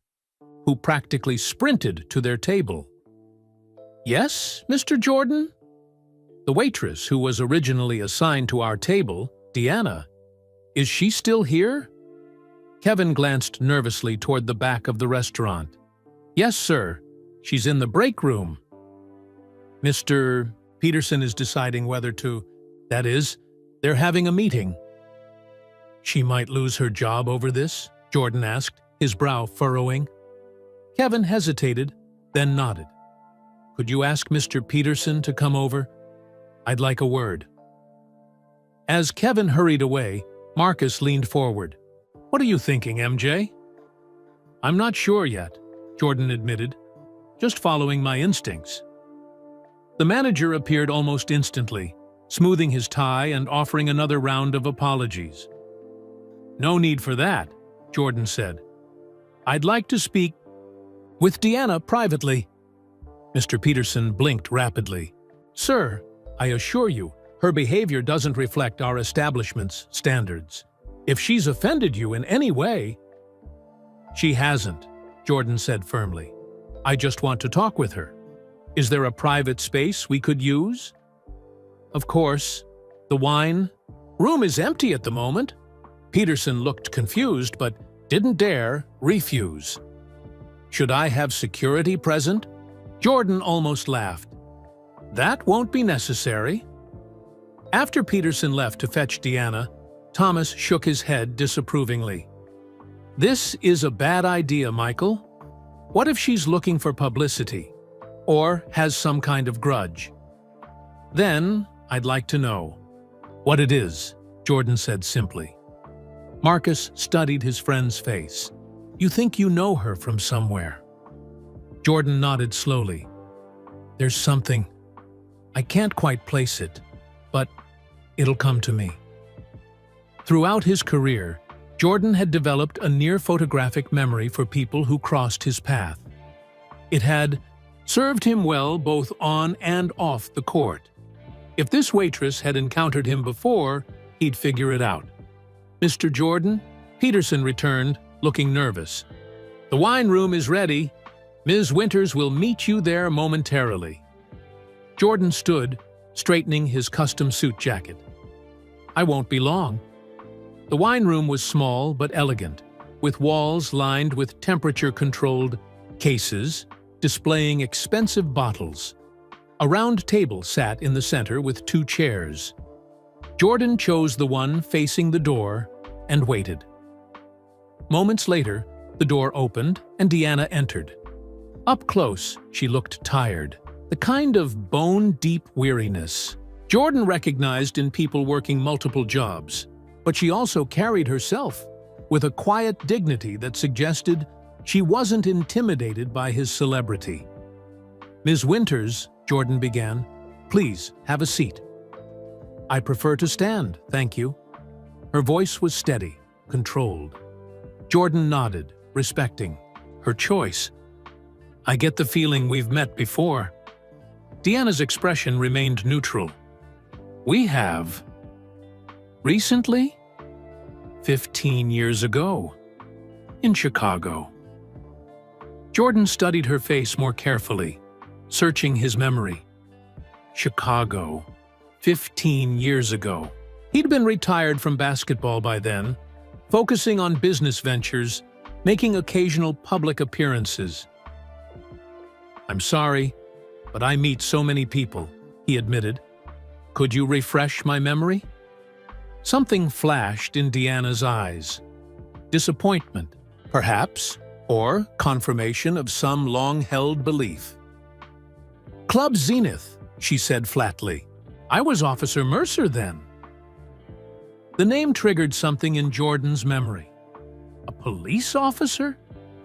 who practically sprinted to their table. Yes, Mr. Jordan? The waitress who was originally assigned to our table, Deanna, is she still here? Kevin glanced nervously toward the back of the restaurant. Yes, sir. She's in the break room. Mr. Peterson is deciding whether to... That is, they're having a meeting. She might lose her job over this? Jordan asked, his brow furrowing. Kevin hesitated, then nodded. Could you ask Mr. Peterson to come over? I'd like a word. As Kevin hurried away, Marcus leaned forward. What are you thinking, MJ? I'm not sure yet, Jordan admitted. Just following my instincts. The manager appeared almost instantly, smoothing his tie and offering another round of apologies. No need for that, Jordan said. I'd like to speak with Deanna privately. Mr. Peterson blinked rapidly. Sir, I assure you, her behavior doesn't reflect our establishment's standards. If she's offended you in any way... She hasn't, Jordan said firmly. I just want to talk with her. Is there a private space we could use? Of course. The wine room is empty at the moment. Peterson looked confused but didn't dare refuse. Should I have security present? Jordan almost laughed. That won't be necessary. After Peterson left to fetch Deanna, Thomas shook his head disapprovingly. This is a bad idea, Michael. What if she's looking for publicity, or has some kind of grudge? Then I'd like to know what it is, Jordan said simply. Marcus studied his friend's face. You think you know her from somewhere? Jordan nodded slowly. There's something. I can't quite place it, but it'll come to me. Throughout his career, Jordan had developed a near-photographic memory for people who crossed his path. It had served him well both on and off the court. If this waitress had encountered him before, he'd figure it out. Mr. Jordan, Peterson returned, looking nervous. The wine room is ready. Ms. Winters will meet you there momentarily. Jordan stood, straightening his custom suit jacket. I won't be long. The wine room was small but elegant, with walls lined with temperature-controlled cases displaying expensive bottles. A round table sat in the center with 2 chairs. Jordan chose the one facing the door and waited. Moments later, the door opened and Deanna entered. Up close, she looked tired, The kind of bone-deep weariness Jordan recognized in people working multiple jobs, but she also carried herself with a quiet dignity that suggested she wasn't intimidated by his celebrity. "Ms. Winters," Jordan began, "please have a seat." "I prefer to stand, thank you." Her voice was steady, controlled. Jordan nodded, respecting her choice. "I get the feeling we've met before." Deanna's expression remained neutral. "We have. Recently? 15 years ago. In Chicago." Jordan studied her face more carefully, searching his memory. Chicago. 15 years ago. He'd been retired from basketball by then, focusing on business ventures, making occasional public appearances. "I'm sorry, but I meet so many people," he admitted. "Could you refresh my memory?" Something flashed in Deanna's eyes. Disappointment, perhaps, or confirmation of some long-held belief. "Club Zenith," she said flatly. "I was Officer Mercer then." The name triggered something in Jordan's memory. A police officer?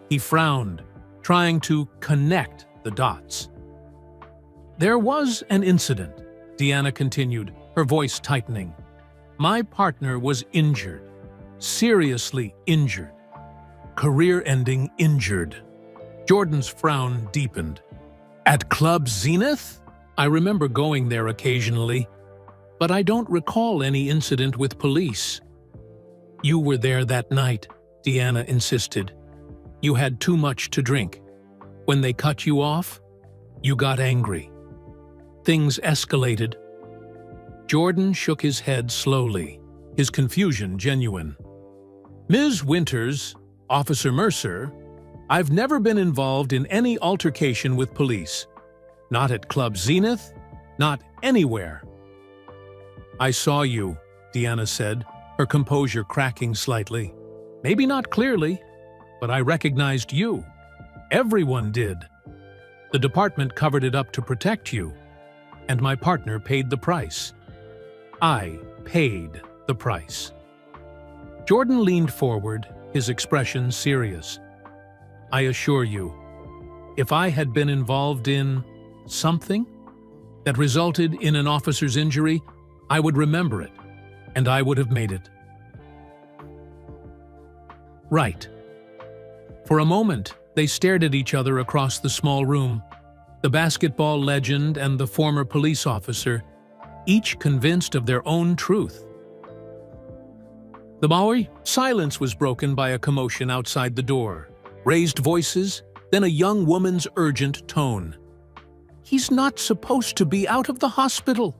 He frowned, trying to connect the dots. "There was an incident," Deanna continued, her voice tightening. "My partner was injured, seriously injured. Career-ending injured." Jordan's frown deepened. "At Club Zenith? I remember going there occasionally, but I don't recall any incident with police." "You were there that night," Deanna insisted. "You had too much to drink. When they cut you off, you got angry. Things escalated." Jordan shook his head slowly, his confusion genuine. "Ms. Winters, Officer Mercer, I've never been involved in any altercation with police. Not at Club Zenith, not anywhere." "I saw you," Deanna said, her composure cracking slightly. "Maybe not clearly, but I recognized you. Everyone did. The department covered it up to protect you, and my partner paid the price. I paid the price." Jordan leaned forward, his expression serious. "I assure you, if I had been involved in something that resulted in an officer's injury, I would remember it, and I would have made it." "Right." For a moment, they stared at each other across the small room, the basketball legend and the former police officer, each convinced of their own truth. The Maui silence was broken by a commotion outside the door. Raised voices, then a young woman's urgent tone. "He's not supposed to be out of the hospital.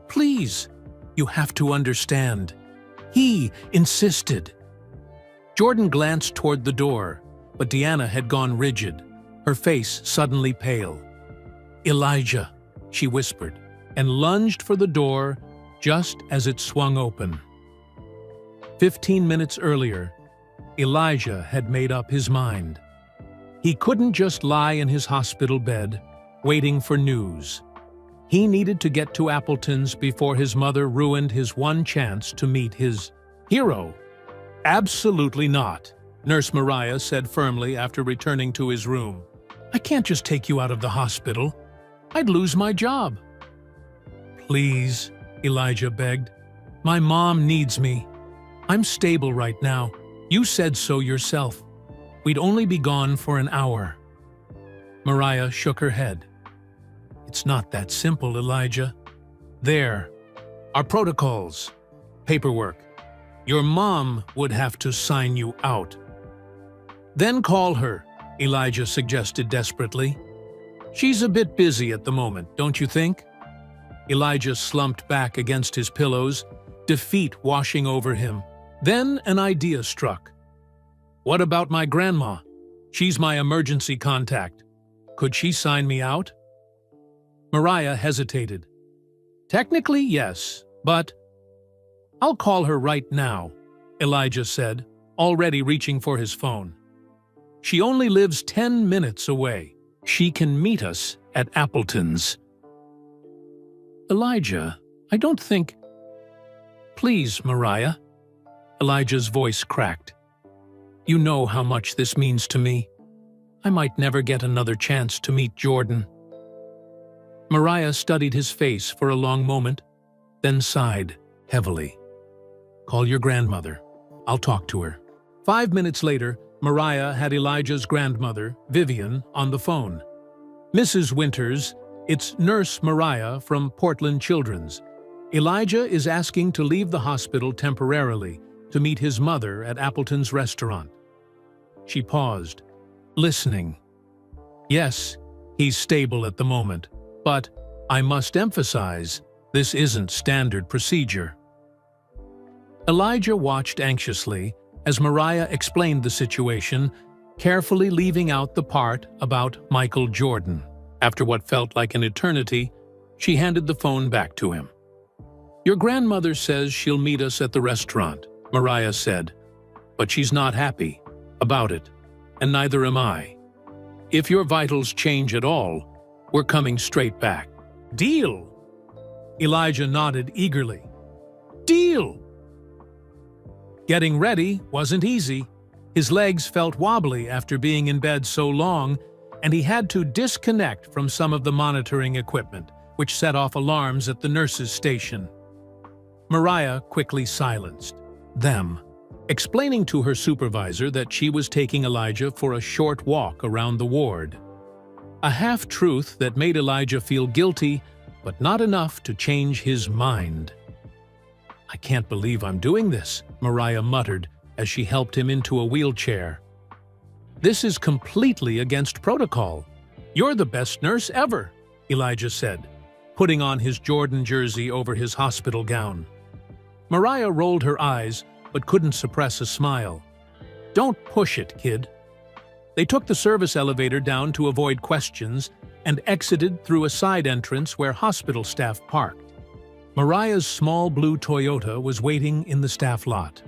Please, you have to understand. He insisted." Jordan glanced toward the door, but Deanna had gone rigid, her face suddenly pale. "Elijah," she whispered, and lunged for the door just as it swung open. 15 minutes earlier, Elijah had made up his mind. He couldn't just lie in his hospital bed, waiting for news. He needed to get to Appleton's before his mother ruined his one chance to meet his hero. "Absolutely not," Nurse Mariah said firmly after returning to his room. "I can't just take you out of the hospital. I'd lose my job." "Please," Elijah begged. "My mom needs me. I'm stable right now. You said so yourself. We'd only be gone for an hour." Mariah shook her head. "It's not that simple, Elijah. There are protocols, paperwork. Your mom would have to sign you out." "Then call her," Elijah suggested desperately. "She's a bit busy at the moment, don't you think?" Elijah slumped back against his pillows, defeat washing over him. Then an idea struck. "What about my grandma? She's my emergency contact. Could she sign me out?" Mariah hesitated. "Technically, yes, but—" "I'll call her right now," Elijah said, already reaching for his phone. "She only lives 10 minutes away. She can meet us at Appleton's. Elijah, I don't think... Please, Mariah. Elijah's voice cracked. You know how much this means to me. I might never get another chance to meet Jordan. Mariah studied his face for a long moment, then sighed heavily. Call your grandmother. I'll talk to her. 5 minutes later, Mariah had Elijah's grandmother, Vivian, on the phone. Mrs. Winters, it's Nurse Mariah from Portland Children's. Elijah is asking to leave the hospital temporarily to meet his mother at Appleton's restaurant. She paused, listening. Yes, he's stable at the moment, but I must emphasize, this isn't standard procedure. Elijah watched anxiously as Mariah explained the situation, carefully leaving out the part about Michael Jordan. After what felt like an eternity, she handed the phone back to him. Your grandmother says she'll meet us at the restaurant, Mariah said, but she's not happy about it, and neither am I. If your vitals change at all, we're coming straight back. Deal! Elijah nodded eagerly. Deal! Getting ready wasn't easy. His legs felt wobbly after being in bed so long, and he had to disconnect from some of the monitoring equipment, which set off alarms at the nurse's station. Mariah quickly silenced them, explaining to her supervisor that she was taking Elijah for a short walk around the ward. A half-truth that made Elijah feel guilty, but not enough to change his mind. I can't believe I'm doing this, Mariah muttered as she helped him into a wheelchair. This is completely against protocol. You're the best nurse ever, Elijah said, putting on his Jordan jersey over his hospital gown. Mariah rolled her eyes, but couldn't suppress a smile. Don't push it, kid. They took the service elevator down to avoid questions and exited through a side entrance where hospital staff parked. Mariah's small blue Toyota was waiting in the staff lot.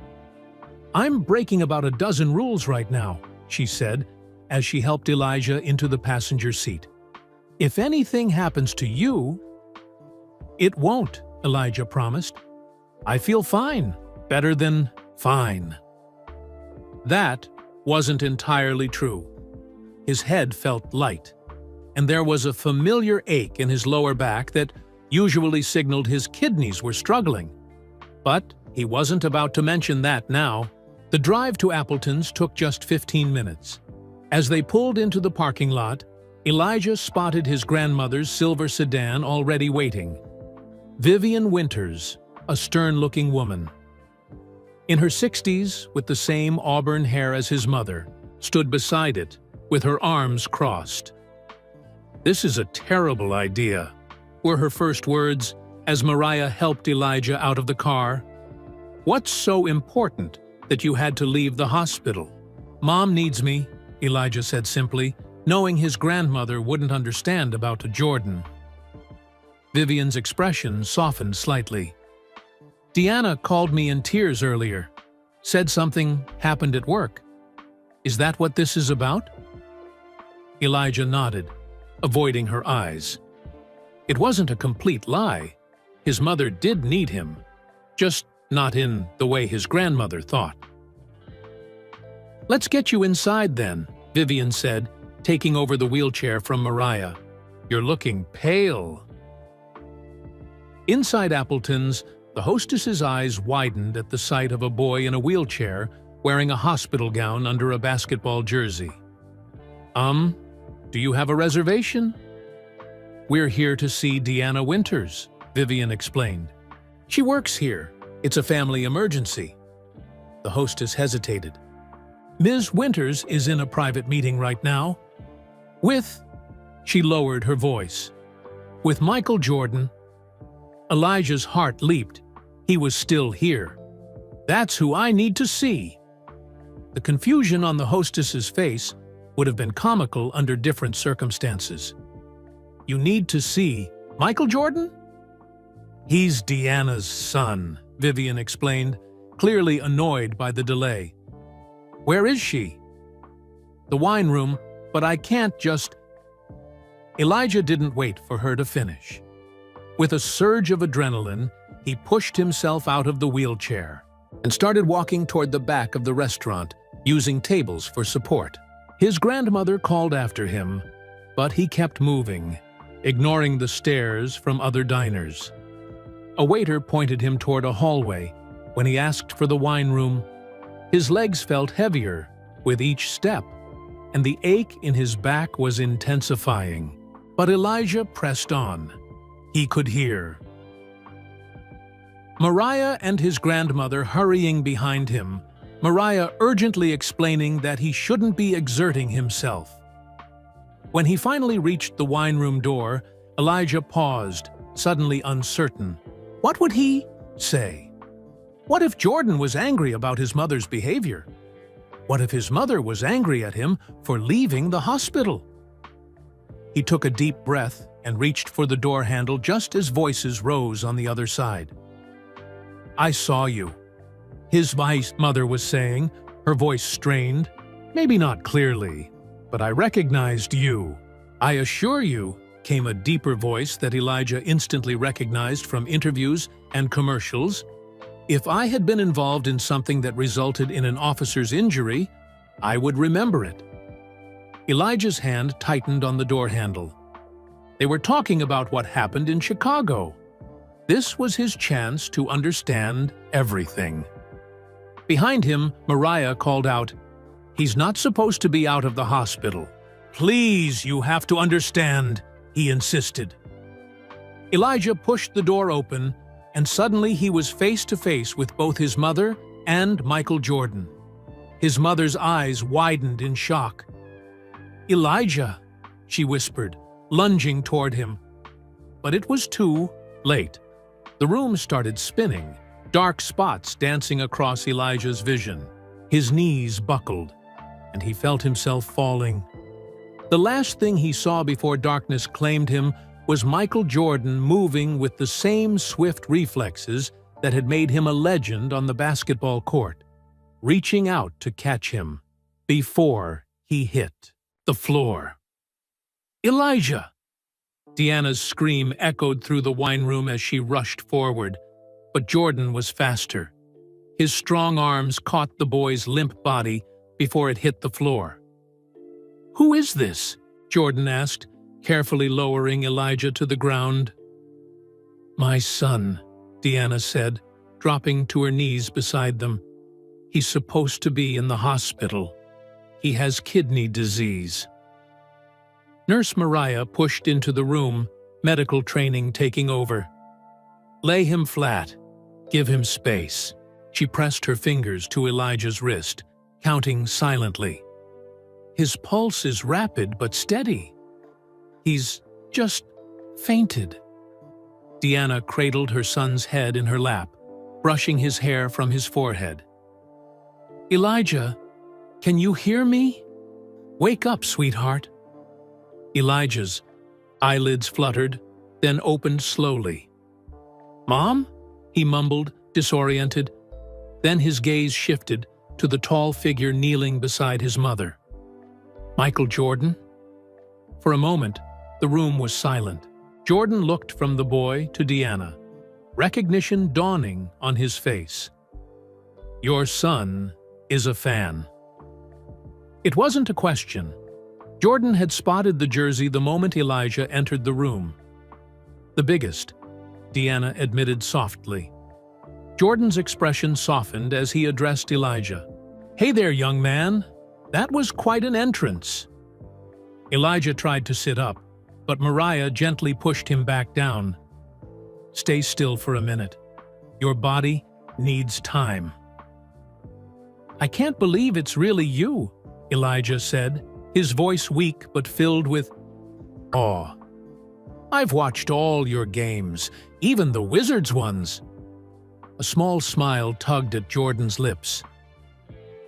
I'm breaking about a dozen rules right now, she said, as she helped Elijah into the passenger seat. If anything happens to you... It won't, Elijah promised. I feel fine, better than fine. That wasn't entirely true. His head felt light, and there was a familiar ache in his lower back that usually signaled his kidneys were struggling. But he wasn't about to mention that now. The drive to Appleton's took just 15 minutes. As they pulled into the parking lot, Elijah spotted his grandmother's silver sedan already waiting. Vivian Winters, a stern-looking woman. In her 60s, with the same auburn hair as his mother, stood beside it, with her arms crossed. This is a terrible idea, were her first words as Mariah helped Elijah out of the car. What's so important that you had to leave the hospital? Mom needs me, Elijah said simply, knowing his grandmother wouldn't understand about Jordan. Vivian's expression softened slightly. Deanna called me in tears earlier, said something happened at work. Is that what this is about? Elijah nodded, avoiding her eyes. It wasn't a complete lie. His mother did need him, just not in the way his grandmother thought. Let's get you inside then, Vivian said, taking over the wheelchair from Mariah. You're looking pale. Inside Appleton's, the hostess's eyes widened at the sight of a boy in a wheelchair wearing a hospital gown under a basketball jersey. Do you have a reservation? We're here to see Deanna Winters, Vivian explained. She works here. It's a family emergency. The hostess hesitated. Ms. Winters is in a private meeting right now. She lowered her voice. With Michael Jordan. Elijah's heart leaped. He was still here. That's who I need to see. The confusion on the hostess's face would have been comical under different circumstances. You need to see Michael Jordan? He's Deanna's son, Vivian explained, clearly annoyed by the delay. Where is she? The wine room, but I can't just... Elijah didn't wait for her to finish. With a surge of adrenaline, he pushed himself out of the wheelchair and started walking toward the back of the restaurant, using tables for support. His grandmother called after him, but he kept moving, ignoring the stares from other diners. A waiter pointed him toward a hallway. When he asked for the wine room, his legs felt heavier with each step, and the ache in his back was intensifying. But Elijah pressed on. He could hear Mariah and his grandmother hurrying behind him, Mariah urgently explaining that he shouldn't be exerting himself. When he finally reached the wine room door, Elijah paused, suddenly uncertain. What would he say? What if Jordan was angry about his mother's behavior? What if his mother was angry at him for leaving the hospital? He took a deep breath and reached for the door handle just as voices rose on the other side. I saw you, his mother was saying, her voice strained. Maybe not clearly, but I recognized you. I assure you, came a deeper voice that Elijah instantly recognized from interviews and commercials. If I had been involved in something that resulted in an officer's injury, I would remember it. Elijah's hand tightened on the door handle. They were talking about what happened in Chicago. This was his chance to understand everything. Behind him, Mariah called out, "He's not supposed to be out of the hospital. Please, you have to understand," he insisted. Elijah pushed the door open, and suddenly he was face to face with both his mother and Michael Jordan. His mother's eyes widened in shock. "Elijah," she whispered, lunging toward him. But it was too late. The room started spinning, dark spots dancing across Elijah's vision. His knees buckled, and he felt himself falling. The last thing he saw before darkness claimed him was Michael Jordan moving with the same swift reflexes that had made him a legend on the basketball court, reaching out to catch him before he hit the floor. "Elijah!" Deanna's scream echoed through the wine room as she rushed forward, but Jordan was faster. His strong arms caught the boy's limp body before it hit the floor. "Who is this?" Jordan asked, carefully lowering Elijah to the ground. "My son," Deanna said, dropping to her knees beside them. "He's supposed to be in the hospital. He has kidney disease." Nurse Mariah pushed into the room, medical training taking over. "Lay him flat. Give him space." She pressed her fingers to Elijah's wrist, counting silently. "His pulse is rapid but steady. He's just fainted." Deanna cradled her son's head in her lap, brushing his hair from his forehead. "Elijah, can you hear me? Wake up, sweetheart." Elijah's eyelids fluttered, then opened slowly. "Mom?" he mumbled, disoriented. Then his gaze shifted to the tall figure kneeling beside his mother. "Michael Jordan?" For a moment, the room was silent. Jordan looked from the boy to Deanna, recognition dawning on his face. "Your son is a fan." It wasn't a question. Jordan had spotted the jersey the moment Elijah entered the room. "The biggest," Deanna admitted softly. Jordan's expression softened as he addressed Elijah. "Hey there, young man. That was quite an entrance." Elijah tried to sit up, but Mariah gently pushed him back down. "Stay still for a minute. Your body needs time." "I can't believe it's really you," Elijah said, his voice weak but filled with awe. "I've watched all your games, even the Wizards ones." A small smile tugged at Jordan's lips.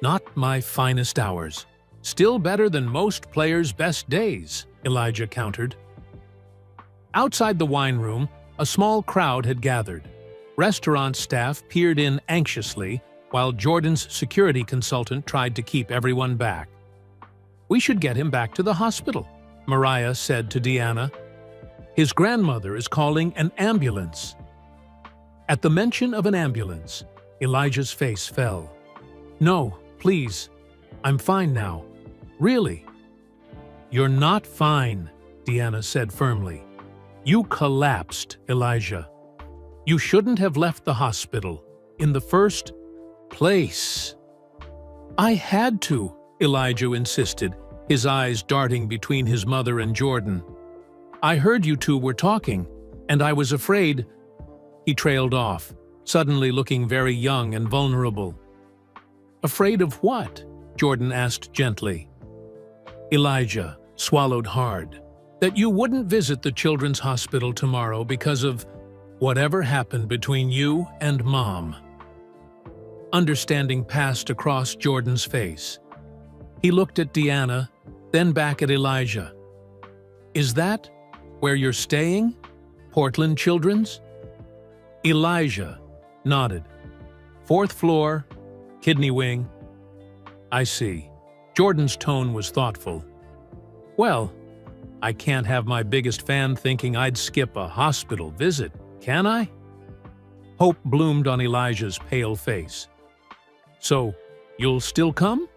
"Not my finest hours. Still better than most players' best days," Elijah countered. Outside the wine room, a small crowd had gathered. Restaurant staff peered in anxiously, while Jordan's security consultant tried to keep everyone back. "We should get him back to the hospital," Mariah said to Deanna. His grandmother is calling an ambulance. At the mention of an ambulance, Elijah's face fell. No, please. I'm fine now. Really? You're not fine, Deanna said firmly. You collapsed, Elijah. You shouldn't have left the hospital in the first place. I had to, Elijah insisted, his eyes darting between his mother and Jordan. I heard you two were talking, and I was afraid. He trailed off, suddenly looking very young and vulnerable. Afraid of what? Jordan asked gently. Elijah swallowed hard. That you wouldn't visit the children's hospital tomorrow because of whatever happened between you and Mom. Understanding passed across Jordan's face. He looked at Deanna, then back at Elijah. Is that where you're staying? Portland Children's? Elijah nodded. 4th floor, kidney wing. I see. Jordan's tone was thoughtful. Well, I can't have my biggest fan thinking I'd skip a hospital visit, can I? Hope bloomed on Elijah's pale face. So, you'll still come?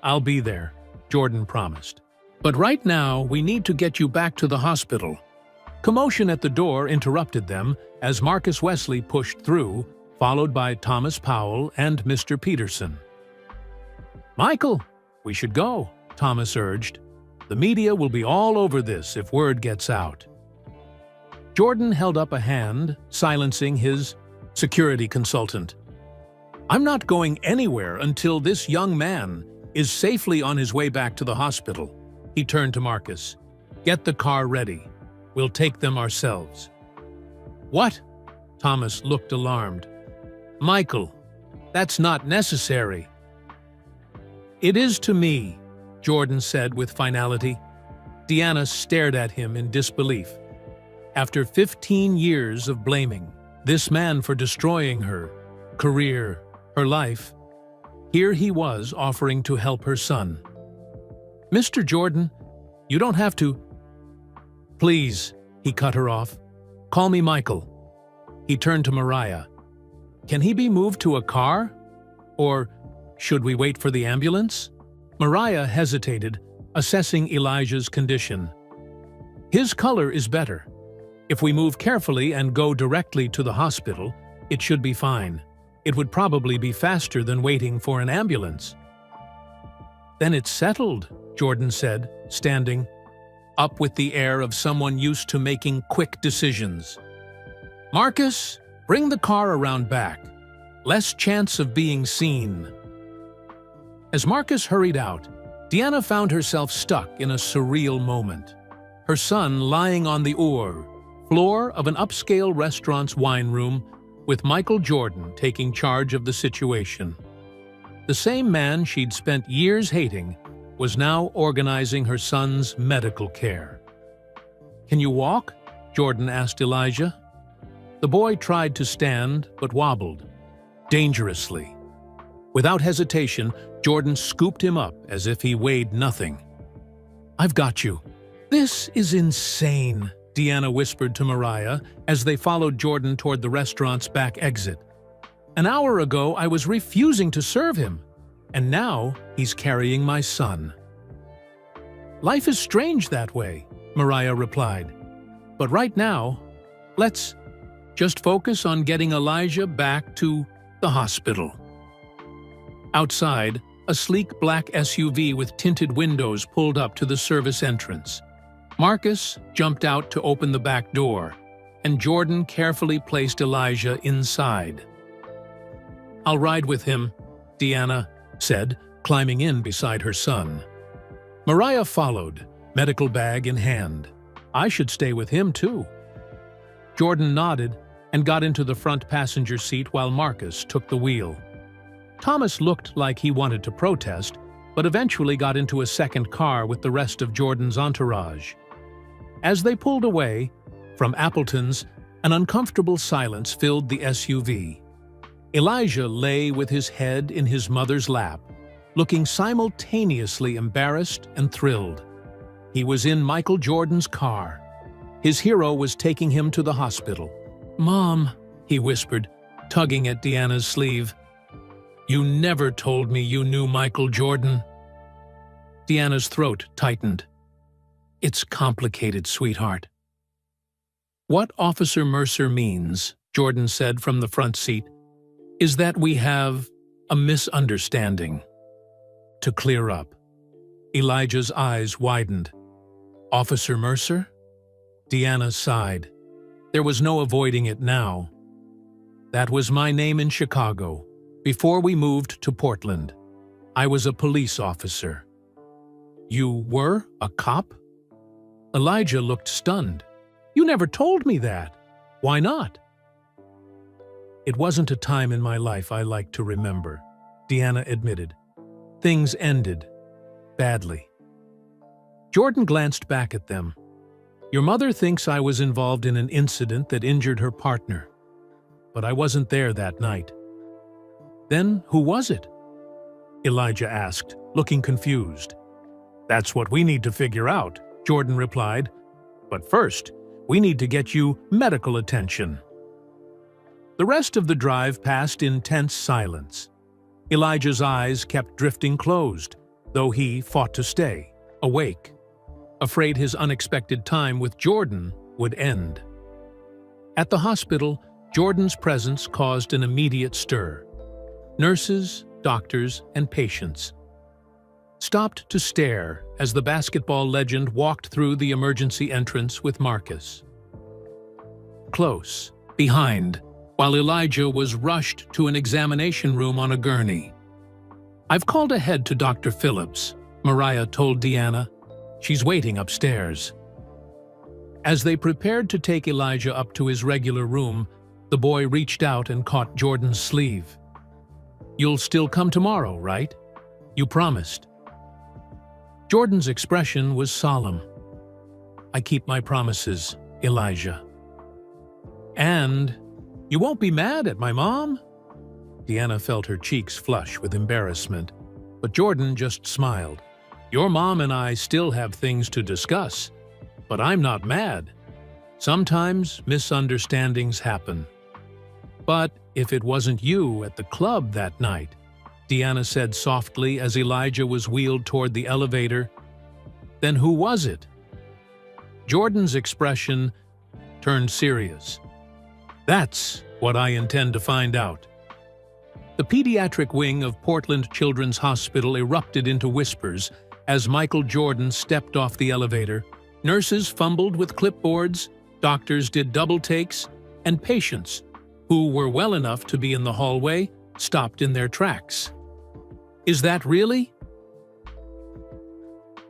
I'll be there, Jordan promised. But right now, we need to get you back to the hospital. Commotion at the door interrupted them as Marcus Wesley pushed through, followed by Thomas Powell and Mr. Peterson. Michael, we should go, Thomas urged. The media will be all over this if word gets out. Jordan held up a hand, silencing his security consultant. I'm not going anywhere until this young man is safely on his way back to the hospital. He turned to Marcus. Get the car ready. We'll take them ourselves. What? Thomas looked alarmed. Michael, that's not necessary. It is to me, Jordan said with finality. Deanna stared at him in disbelief. After 15 years of blaming this man for destroying her career, her life, here he was offering to help her son. Mr. Jordan, you don't have to. Please, he cut her off. Call me Michael. He turned to Mariah. Can he be moved to a car? Or should we wait for the ambulance? Mariah hesitated, assessing Elijah's condition. His color is better. If we move carefully and go directly to the hospital, it should be fine. It would probably be faster than waiting for an ambulance. Then it's settled, Jordan said, standing up with the air of someone used to making quick decisions. Marcus, bring the car around back. Less chance of being seen. As Marcus hurried out, Deanna found herself stuck in a surreal moment. Her son lying on the floor of an upscale restaurant's wine room with Michael Jordan taking charge of the situation. The same man she'd spent years hating was now organizing her son's medical care. Can you walk? Jordan asked Elijah. The boy tried to stand but wobbled, dangerously. Without hesitation, Jordan scooped him up as if he weighed nothing. I've got you. This is insane, Deanna whispered to Mariah as they followed Jordan toward the restaurant's back exit. An hour ago, I was refusing to serve him, and now he's carrying my son. Life is strange that way, Mariah replied. But right now, let's just focus on getting Elijah back to the hospital. Outside, a sleek black SUV with tinted windows pulled up to the service entrance. Marcus jumped out to open the back door, and Jordan carefully placed Elijah inside. I'll ride with him, Deanna said, climbing in beside her son. Mariah followed, medical bag in hand. I should stay with him too. Jordan nodded and got into the front passenger seat while Marcus took the wheel. Thomas looked like he wanted to protest, but eventually got into a second car with the rest of Jordan's entourage. As they pulled away from Appleton's, an uncomfortable silence filled the SUV. Elijah lay with his head in his mother's lap, looking simultaneously embarrassed and thrilled. He was in Michael Jordan's car. His hero was taking him to the hospital. "Mom," he whispered, tugging at Deanna's sleeve. "You never told me you knew Michael Jordan." Deanna's throat tightened. "It's complicated, sweetheart." "What Officer Mercer means," Jordan said from the front seat, "is that we have a misunderstanding to clear up." Elijah's eyes widened. "Officer Mercer?" Deanna sighed. There was no avoiding it now. "That was my name in Chicago, before we moved to Portland. I was a police officer." "You were a cop?" Elijah looked stunned. "You never told me that. Why not?" "It wasn't a time in my life I like to remember," Deanna admitted. "Things ended badly." Jordan glanced back at them. "Your mother thinks I was involved in an incident that injured her partner, but I wasn't there that night." "Then who was it?" Elijah asked, looking confused. "That's what we need to figure out," Jordan replied. "But first, we need to get you medical attention." The rest of the drive passed in tense silence. Elijah's eyes kept drifting closed, though he fought to stay, awake, afraid his unexpected time with Jordan would end. At the hospital, Jordan's presence caused an immediate stir. Nurses, doctors, and patients stopped to stare as the basketball legend walked through the emergency entrance with Marcus. Close, behind, while Elijah was rushed to an examination room on a gurney. "I've called ahead to Dr. Phillips," Mariah told Deanna. "She's waiting upstairs." As they prepared to take Elijah up to his regular room, the boy reached out and caught Jordan's sleeve. "You'll still come tomorrow, right? You promised." Jordan's expression was solemn. "I keep my promises, Elijah." "And you won't be mad at my mom?" Deanna felt her cheeks flush with embarrassment, but Jordan just smiled. "Your mom and I still have things to discuss, but I'm not mad. Sometimes misunderstandings happen." "But if it wasn't you at the club that night," Deanna said softly as Elijah was wheeled toward the elevator, "then who was it?" Jordan's expression turned serious. "That's what I intend to find out." The pediatric wing of Portland Children's Hospital erupted into whispers as Michael Jordan stepped off the elevator. Nurses fumbled with clipboards, doctors did double takes, and patients, who were well enough to be in the hallway, stopped in their tracks. "Is that really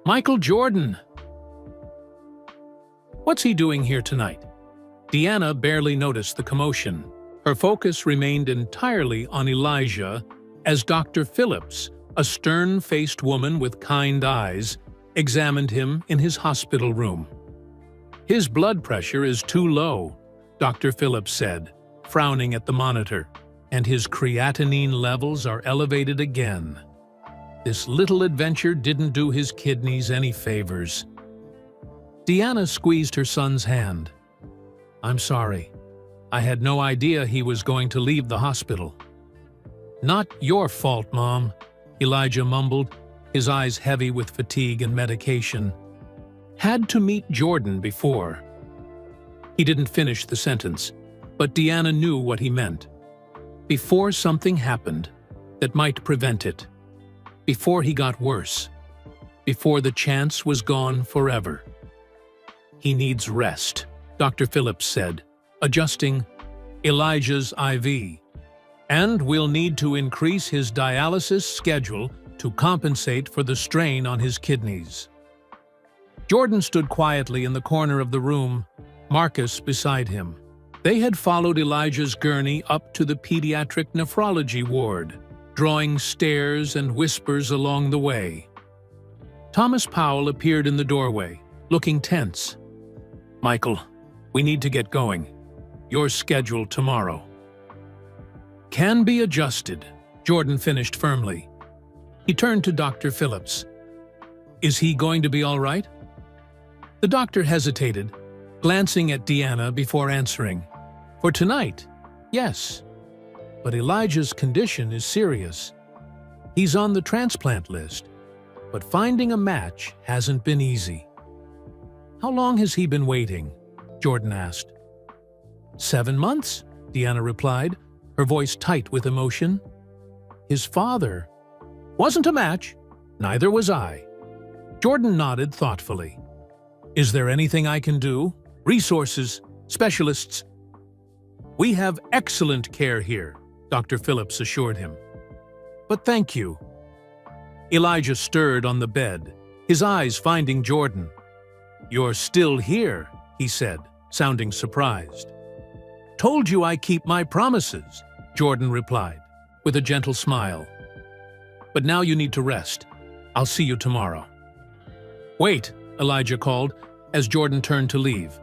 Michael Jordan? What's he doing here tonight?" Deanna barely noticed the commotion. Her focus remained entirely on Elijah as Dr. Phillips, a stern-faced woman with kind eyes, examined him in his hospital room. "His blood pressure is too low," Dr. Phillips said, frowning at the monitor, "and his creatinine levels are elevated again. This little adventure didn't do his kidneys any favors." Deanna squeezed her son's hand. "I'm sorry. I had no idea he was going to leave the hospital." "Not your fault, Mom," Elijah mumbled, his eyes heavy with fatigue and medication. "Had to meet Jordan before." He didn't finish the sentence, but Deanna knew what he meant. Before something happened that might prevent it. Before he got worse. Before the chance was gone forever. "He needs rest," Dr. Phillips said, adjusting Elijah's IV. "And we'll need to increase his dialysis schedule to compensate for the strain on his kidneys." Jordan stood quietly in the corner of the room, Marcus beside him. They had followed Elijah's gurney up to the pediatric nephrology ward, drawing stares and whispers along the way. Thomas Powell appeared in the doorway, looking tense. "Michael, we need to get going. Your schedule tomorrow." "Can be adjusted," Jordan finished firmly. He turned to Dr. Phillips. "Is he going to be all right?" The doctor hesitated, glancing at Deanna before answering. For tonight, yes. But Elijah's condition is serious. He's on the transplant list, but finding a match hasn't been easy. How long has he been waiting? Jordan asked. 7 months, Deanna replied, her voice tight with emotion. His father wasn't a match. Neither was I. Jordan nodded thoughtfully. Is there anything I can do? Resources, specialists. We have excellent care here, Dr. Phillips assured him. But thank you. Elijah stirred on the bed, his eyes finding Jordan. You're still here, he said, sounding surprised. Told you I keep my promises, Jordan replied, with a gentle smile. But now you need to rest. I'll see you tomorrow. Wait, Elijah called, as Jordan turned to leave.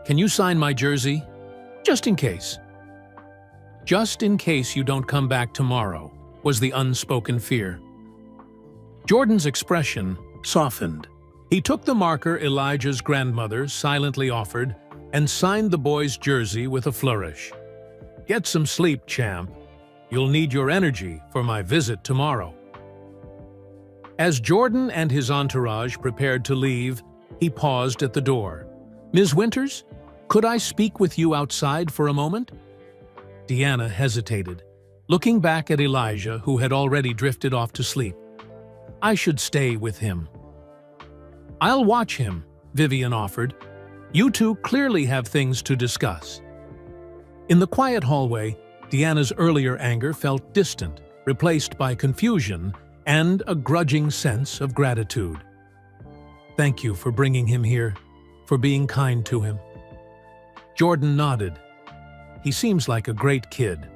Can you sign my jersey? Just in case. Just in case you don't come back tomorrow, was the unspoken fear. Jordan's expression softened. He took the marker Elijah's grandmother silently offered and signed the boy's jersey with a flourish. Get some sleep, champ. You'll need your energy for my visit tomorrow. As Jordan and his entourage prepared to leave, he paused at the door. Ms. Winters, could I speak with you outside for a moment? Deanna hesitated, looking back at Elijah, who had already drifted off to sleep. I should stay with him. I'll watch him, Vivian offered. You two clearly have things to discuss. In the quiet hallway, Deanna's earlier anger felt distant, replaced by confusion and a grudging sense of gratitude. Thank you for bringing him here, for being kind to him. Jordan nodded. He seems like a great kid,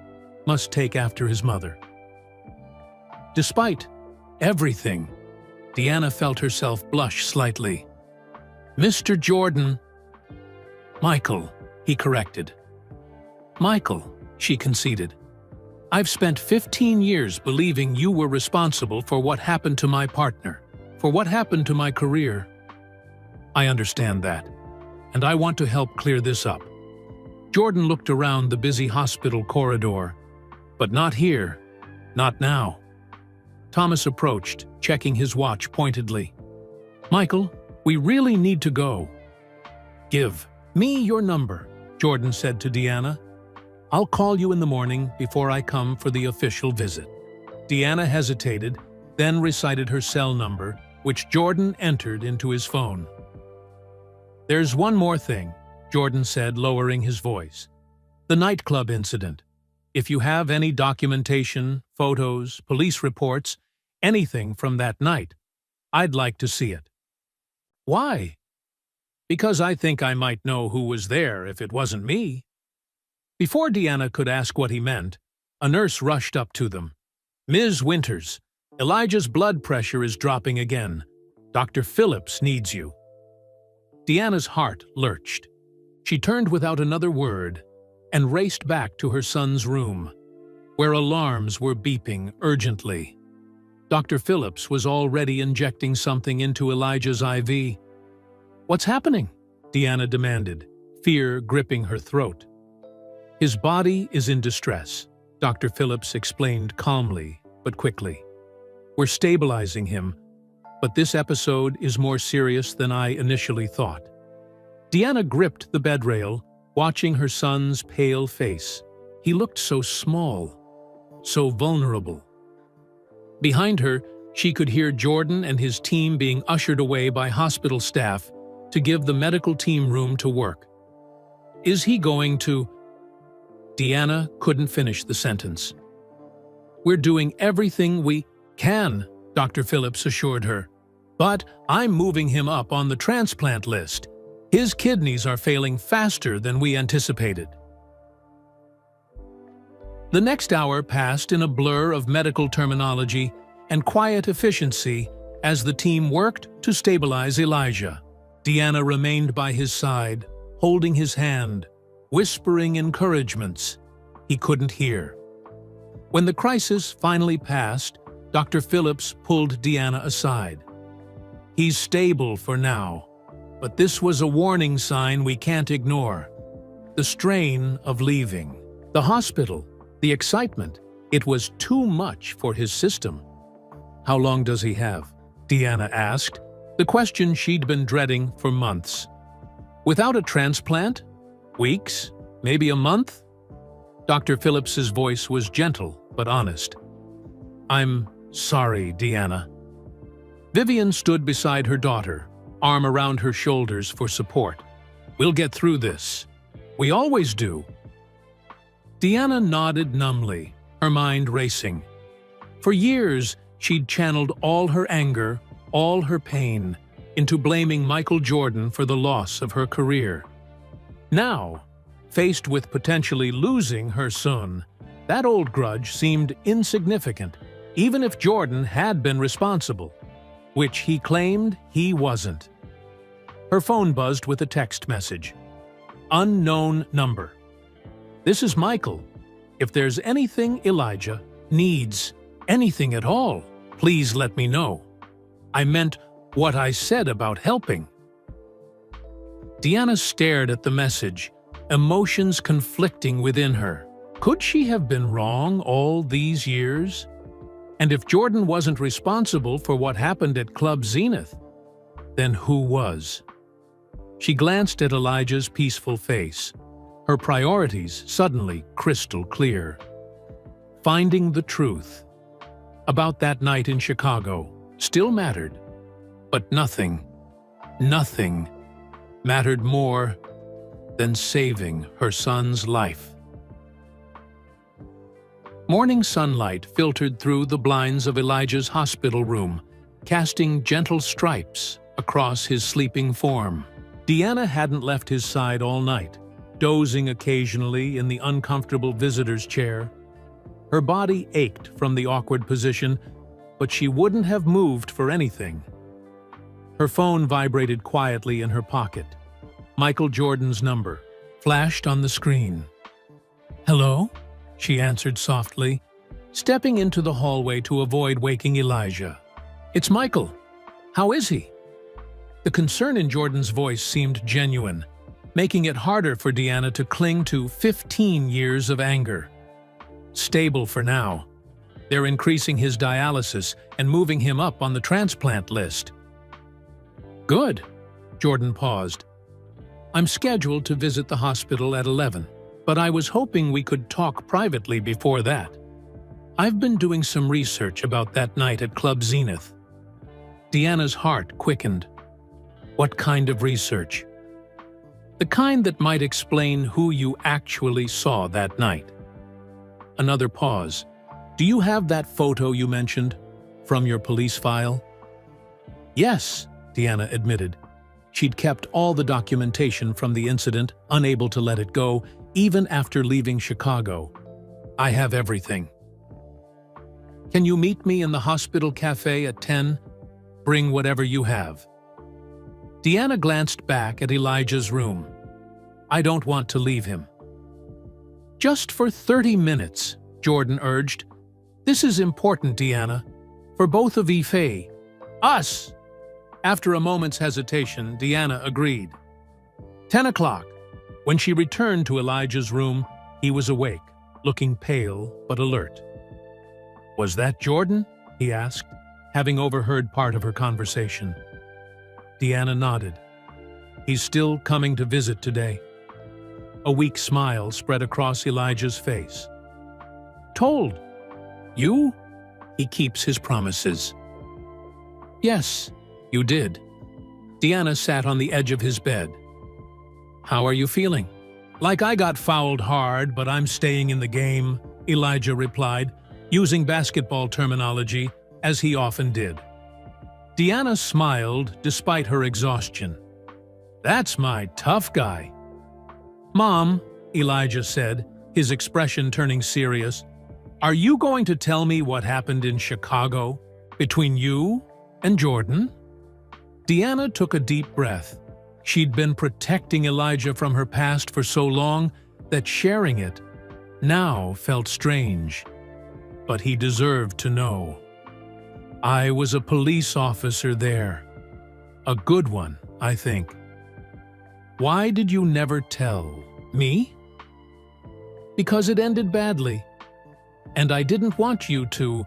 must take after his mother. Despite everything, Deanna felt herself blush slightly. Mr. Jordan. Michael, he corrected. Michael, she conceded. I've spent 15 years believing you were responsible for what happened to my partner, for what happened to my career. I understand that, and I want to help clear this up. Jordan looked around the busy hospital corridor. But not here, not now. Thomas approached, checking his watch pointedly. Michael, we really need to go. Give me your number, Jordan said to Deanna. I'll call you in the morning before I come for the official visit. Deanna hesitated, then recited her cell number, which Jordan entered into his phone. There's one more thing, Jordan said, lowering his voice. The nightclub incident. If you have any documentation, photos, police reports, anything from that night, I'd like to see it. Why? Because I think I might know who was there if it wasn't me. Before Deanna could ask what he meant, a nurse rushed up to them. Ms. Winters, Elijah's blood pressure is dropping again. Dr. Phillips needs you. Deanna's heart lurched. She turned without another word and raced back to her son's room, where alarms were beeping urgently. Dr. Phillips was already injecting something into Elijah's IV. What's happening? Deanna demanded, fear gripping her throat. His body is in distress, Dr. Phillips explained calmly but quickly. We're stabilizing him, but this episode is more serious than I initially thought. Deanna gripped the bedrail, watching her son's pale face. He looked so small, so vulnerable. Behind her, she could hear Jordan and his team being ushered away by hospital staff to give the medical team room to work. Is he going to? Deanna couldn't finish the sentence. We're doing everything we can, Dr. Phillips assured her. But I'm moving him up on the transplant list. His kidneys are failing faster than we anticipated. The next hour passed in a blur of medical terminology and quiet efficiency as the team worked to stabilize Elijah. Deanna remained by his side, holding his hand, whispering encouragements he couldn't hear. When the crisis finally passed, Dr. Phillips pulled Deanna aside. He's stable for now, But this was a warning sign we can't ignore. The strain of leaving. The hospital. The excitement. It was too much for his system. "How long does he have?" Deanna asked, the question she'd been dreading for months. "Without a transplant? Weeks? Maybe a month?" Dr. Phillips's voice was gentle but honest. "I'm sorry, Deanna." Vivian stood beside her daughter, arm around her shoulders for support. "We'll get through this. We always do." Deanna nodded numbly, her mind racing. For years, she'd channeled all her anger, all her pain, into blaming Michael Jordan for the loss of her career. Now, faced with potentially losing her son, that old grudge seemed insignificant, even if Jordan had been responsible, which he claimed he wasn't. Her phone buzzed with a text message. "Unknown number. This is Michael. If there's anything Elijah needs, anything at all, please let me know. I meant what I said about helping." Deanna stared at the message, emotions conflicting within her. Could she have been wrong all these years? And if Jordan wasn't responsible for what happened at Club Zenith, then who was? She glanced at Elijah's peaceful face, her priorities suddenly crystal clear. Finding the truth about that night in Chicago still mattered, but nothing mattered more than saving her son's life. Morning sunlight filtered through the blinds of Elijah's hospital room, casting gentle stripes across his sleeping form. Deanna hadn't left his side all night, dozing occasionally in the uncomfortable visitor's chair. Her body ached from the awkward position, but she wouldn't have moved for anything. Her phone vibrated quietly in her pocket. Michael Jordan's number flashed on the screen. "Hello?" she answered softly, stepping into the hallway to avoid waking Elijah. "It's Michael. How is he?" The concern in Jordan's voice seemed genuine, making it harder for Deanna to cling to 15 years of anger. "Stable for now. They're increasing his dialysis and moving him up on the transplant list." "Good." Jordan paused. "I'm scheduled to visit the hospital at 11, but I was hoping we could talk privately before that. I've been doing some research about that night at Club Zenith." Deanna's heart quickened. "What kind of research?" "The kind that might explain who you actually saw that night." Another pause. "Do you have that photo you mentioned from your police file?" "Yes," Deanna admitted. She'd kept all the documentation from the incident, unable to let it go, even after leaving Chicago. "I have everything." "Can you meet me in the hospital cafe at 10? Bring whatever you have." Deanna glanced back at Elijah's room. "I don't want to leave him." "Just for 30 minutes, Jordan urged. "This is important, Deanna. For both of Ife. Us!" After a moment's hesitation, Deanna agreed. 10 o'clock. When she returned to Elijah's room, he was awake, looking pale but alert. "Was that Jordan?" he asked, having overheard part of her conversation. Deanna nodded. "He's still coming to visit today." A weak smile spread across Elijah's face. "Told you? He keeps his promises." "Yes, you did." Deanna sat on the edge of his bed. "How are you feeling?" "Like I got fouled hard, but I'm staying in the game," Elijah replied, using basketball terminology, as he often did. Deanna smiled despite her exhaustion. "That's my tough guy." "Mom," Elijah said, his expression turning serious, "are you going to tell me what happened in Chicago between you and Jordan?" Deanna took a deep breath. She'd been protecting Elijah from her past for so long that sharing it now felt strange. But he deserved to know. "I was a police officer there. A good one, I think." Why did you never tell me? Because it ended badly, and I didn't want you to.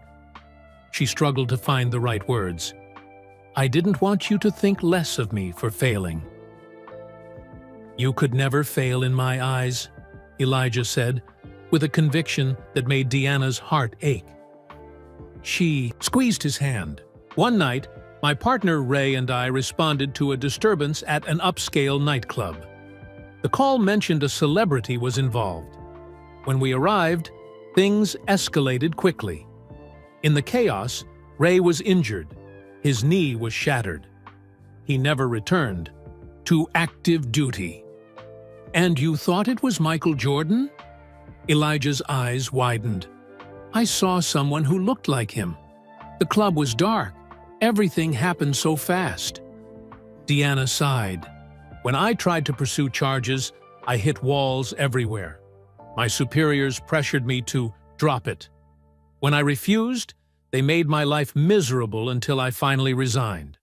She struggled to find the right words. I didn't want you to think less of me for failing. You could never fail in my eyes, Elijah said, with a conviction that made Deanna's heart ache. She squeezed his hand. One night, my partner Ray and I responded to a disturbance at an upscale nightclub. The call mentioned a celebrity was involved. When we arrived, things escalated quickly. In the chaos, Ray was injured. His knee was shattered. He never returned to active duty. And you thought it was Michael Jordan? Elijah's eyes widened. I saw someone who looked like him. The club was dark. Everything happened so fast. Deanna sighed. When I tried to pursue charges, I hit walls everywhere. My superiors pressured me to drop it. When I refused, they made my life miserable until I finally resigned.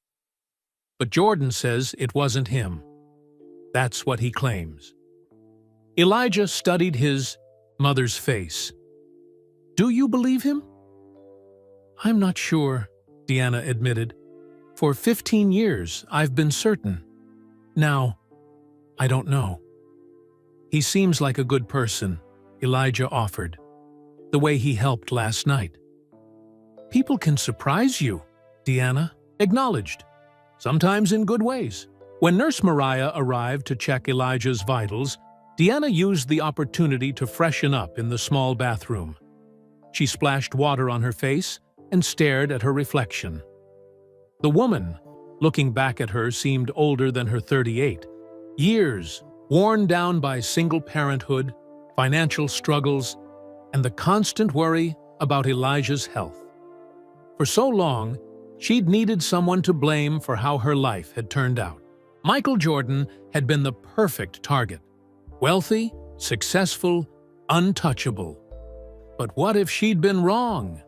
But Jordan says it wasn't him. That's what he claims. Elijah studied his mother's face. Do you believe him? I'm not sure, Deanna admitted. For 15 years, I've been certain. Now, I don't know. He seems like a good person, Elijah offered. The way he helped last night. People can surprise you, Deanna acknowledged, sometimes in good ways. When Nurse Mariah arrived to check Elijah's vitals, Deanna used the opportunity to freshen up in the small bathroom. She splashed water on her face and stared at her reflection. The woman, looking back at her, seemed older than her 38. Years, worn down by single parenthood, financial struggles, and the constant worry about Elijah's health. For so long, she'd needed someone to blame for how her life had turned out. Michael Jordan had been the perfect target. Wealthy, successful, untouchable. But what if she'd been wrong?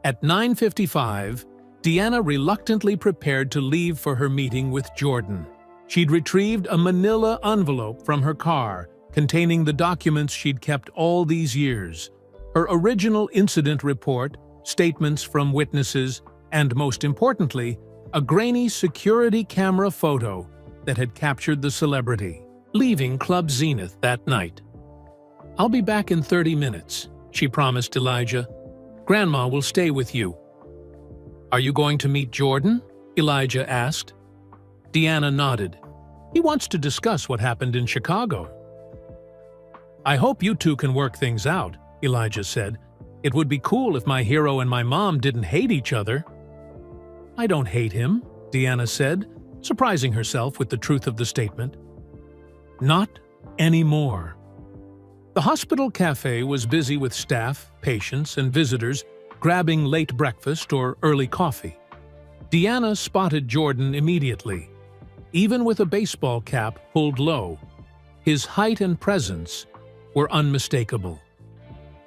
At 9:55, Deanna reluctantly prepared to leave for her meeting with Jordan. She'd retrieved a manila envelope from her car containing the documents she'd kept all these years, her original incident report, statements from witnesses, and most importantly, a grainy security camera photo that had captured the celebrity, leaving Club Zenith that night. I'll be back in 30 minutes, she promised Elijah. Grandma will stay with you. Are you going to meet Jordan? Elijah asked. Deanna nodded. He wants to discuss what happened in Chicago. I hope you two can work things out, Elijah said. It would be cool if my hero and my mom didn't hate each other. I don't hate him, Deanna said, surprising herself with the truth of the statement. Not anymore. The hospital cafe was busy with staff, patients, and visitors grabbing late breakfast or early coffee. Deanna spotted Jordan immediately. Even with a baseball cap pulled low, his height and presence were unmistakable.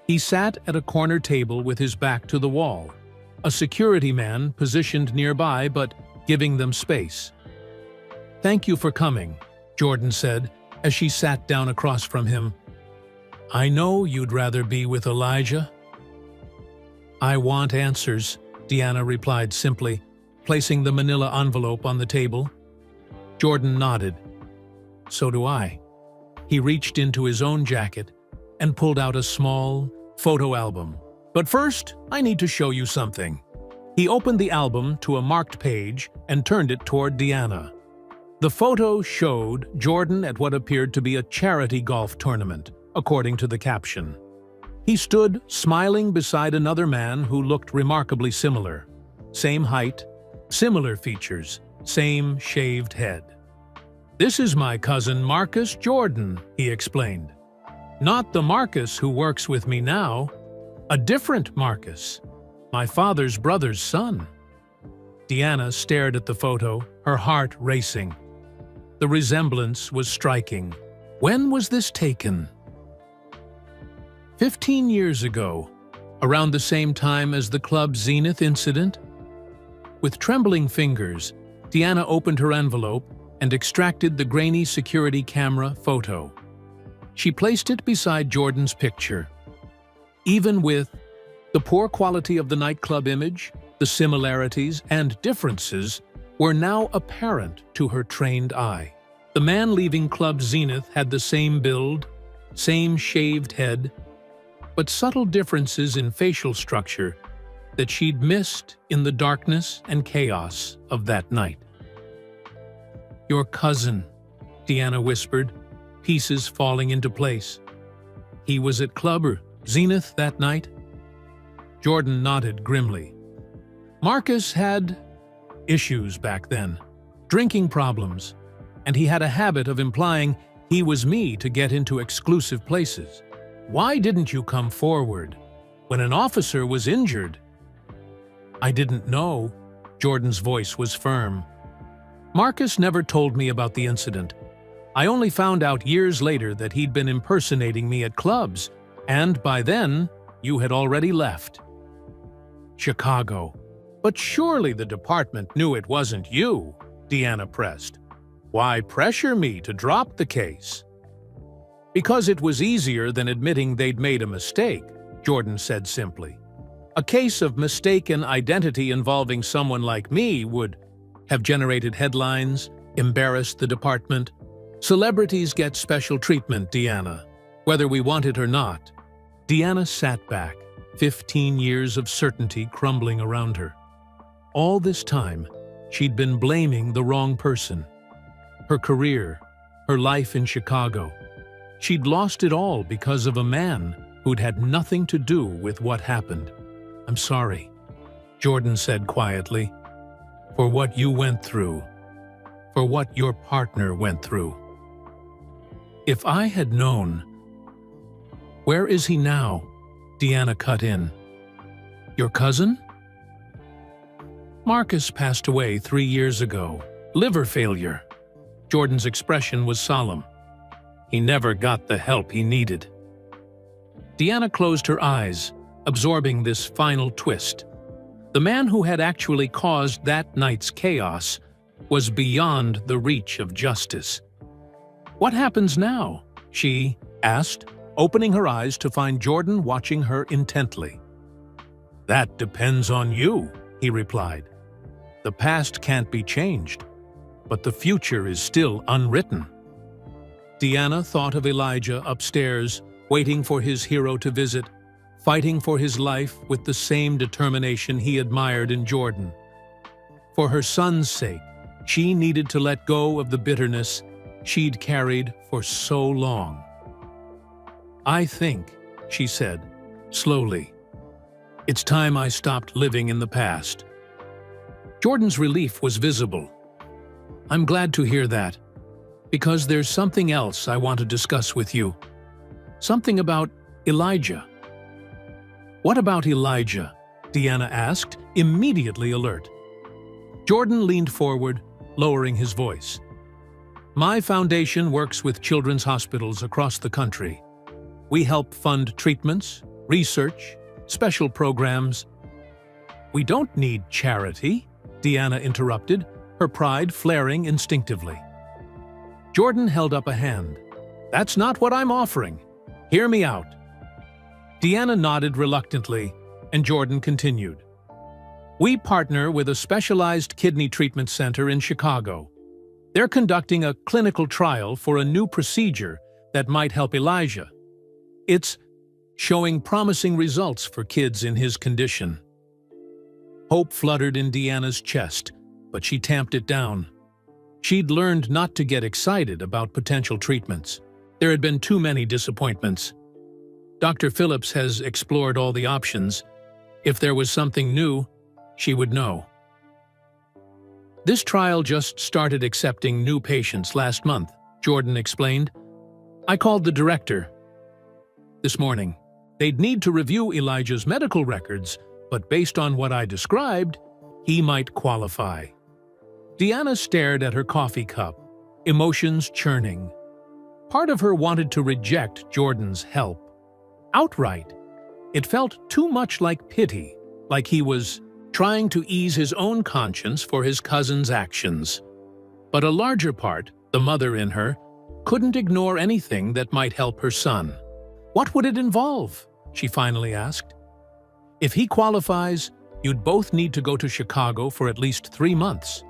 He sat at a corner table with his back to the wall, a security man positioned nearby but giving them space. Thank you for coming, Jordan said as she sat down across from him. I know you'd rather be with Elijah. I want answers, Deanna replied simply, placing the manila envelope on the table. Jordan nodded. So do I. He reached into his own jacket and pulled out a small photo album. But first, I need to show you something. He opened the album to a marked page and turned it toward Deanna. The photo showed Jordan at what appeared to be a charity golf tournament, according to the caption. He stood smiling beside another man who looked remarkably similar. Same height, similar features, same shaved head. This is my cousin Marcus Jordan, he explained. Not the Marcus who works with me now, a different Marcus, my father's brother's son. Deanna stared at the photo, her heart racing. The resemblance was striking. When was this taken? 15 years ago, around the same time as the Club Zenith incident. With trembling fingers, Deanna opened her envelope and extracted the grainy security camera photo. She placed it beside Jordan's picture. Even with the poor quality of the nightclub image, the similarities and differences were now apparent to her trained eye. The man leaving Club Zenith had the same build, same shaved head, but subtle differences in facial structure that she'd missed in the darkness and chaos of that night. "Your cousin," Deanna whispered, pieces falling into place. "He was at Club Zenith that night?" Jordan nodded grimly. "Marcus had issues back then, drinking problems, and he had a habit of implying he was me to get into exclusive places. Why didn't you come forward when an officer was injured?" "I didn't know." Jordan's voice was firm. "Marcus never told me about the incident. I only found out years later that he'd been impersonating me at clubs, and by then, you had already left." "Chicago. But surely the department knew it wasn't you," Deanna pressed. "Why pressure me to drop the case?" "Because it was easier than admitting they'd made a mistake," Jordan said simply. "A case of mistaken identity involving someone like me would have generated headlines, embarrassed the department. Celebrities get special treatment, Deanna, whether we want it or not." Deanna sat back, 15 years of certainty crumbling around her. All this time, she'd been blaming the wrong person. Her career, her life in Chicago. She'd lost it all because of a man who'd had nothing to do with what happened. "I'm sorry," Jordan said quietly, "for what you went through, for what your partner went through. If I had known—" "Where is he now?" Deanna cut in. "Your cousin?" "Marcus passed away 3 years ago. Liver failure." Jordan's expression was solemn. "He never got the help he needed." Deanna closed her eyes, absorbing this final twist. The man who had actually caused that night's chaos was beyond the reach of justice. "What happens now?" she asked, opening her eyes to find Jordan watching her intently. "That depends on you," he replied. "The past can't be changed, but the future is still unwritten." Deanna thought of Elijah upstairs, waiting for his hero to visit, fighting for his life with the same determination he admired in Jordan. For her son's sake, she needed to let go of the bitterness she'd carried for so long. "I think," she said, slowly, "it's time I stopped living in the past." Jordan's relief was visible. "I'm glad to hear that, because there's something else I want to discuss with you. Something about Elijah." "What about Elijah?" Deanna asked, immediately alert. Jordan leaned forward, lowering his voice. "My foundation works with children's hospitals across the country. We help fund treatments, research, special programs." "We don't need charity," Deanna interrupted, her pride flaring instinctively. Jordan held up a hand. "That's not what I'm offering. Hear me out." Deanna nodded reluctantly, and Jordan continued. "We partner with a specialized kidney treatment center in Chicago. They're conducting a clinical trial for a new procedure that might help Elijah. It's showing promising results for kids in his condition." Hope fluttered in Deanna's chest, but she tamped it down. She'd learned not to get excited about potential treatments. There had been too many disappointments. Dr. Phillips has explored all the options. If there was something new, she would know. "This trial just started accepting new patients last month," Jordan explained. "I called the director this morning. They'd need to review Elijah's medical records, but based on what I described, he might qualify." Deanna stared at her coffee cup, emotions churning. Part of her wanted to reject Jordan's help. Outright. It felt too much like pity, like he was trying to ease his own conscience for his cousin's actions. But a larger part, the mother in her, couldn't ignore anything that might help her son. "What would it involve?" she finally asked. "If he qualifies, you'd both need to go to Chicago for at least 3 months.